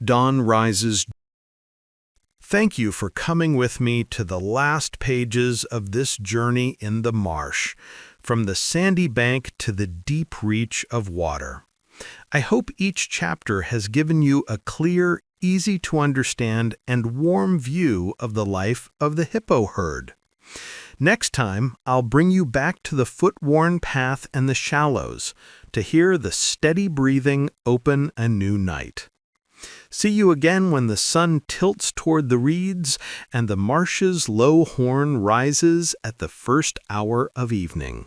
Dawn rises. Thank you for coming with me to the last pages of this journey in the marsh, from the sandy bank to the deep reach of water. I hope each chapter has given you a clear, easy to understand, and warm view of the life of the hippo herd. Next time, I'll bring you back to the foot-worn path and the shallows to hear the steady breathing open a new night. See you again when the sun tilts toward the reeds and the marsh's low horn rises at the first hour of evening.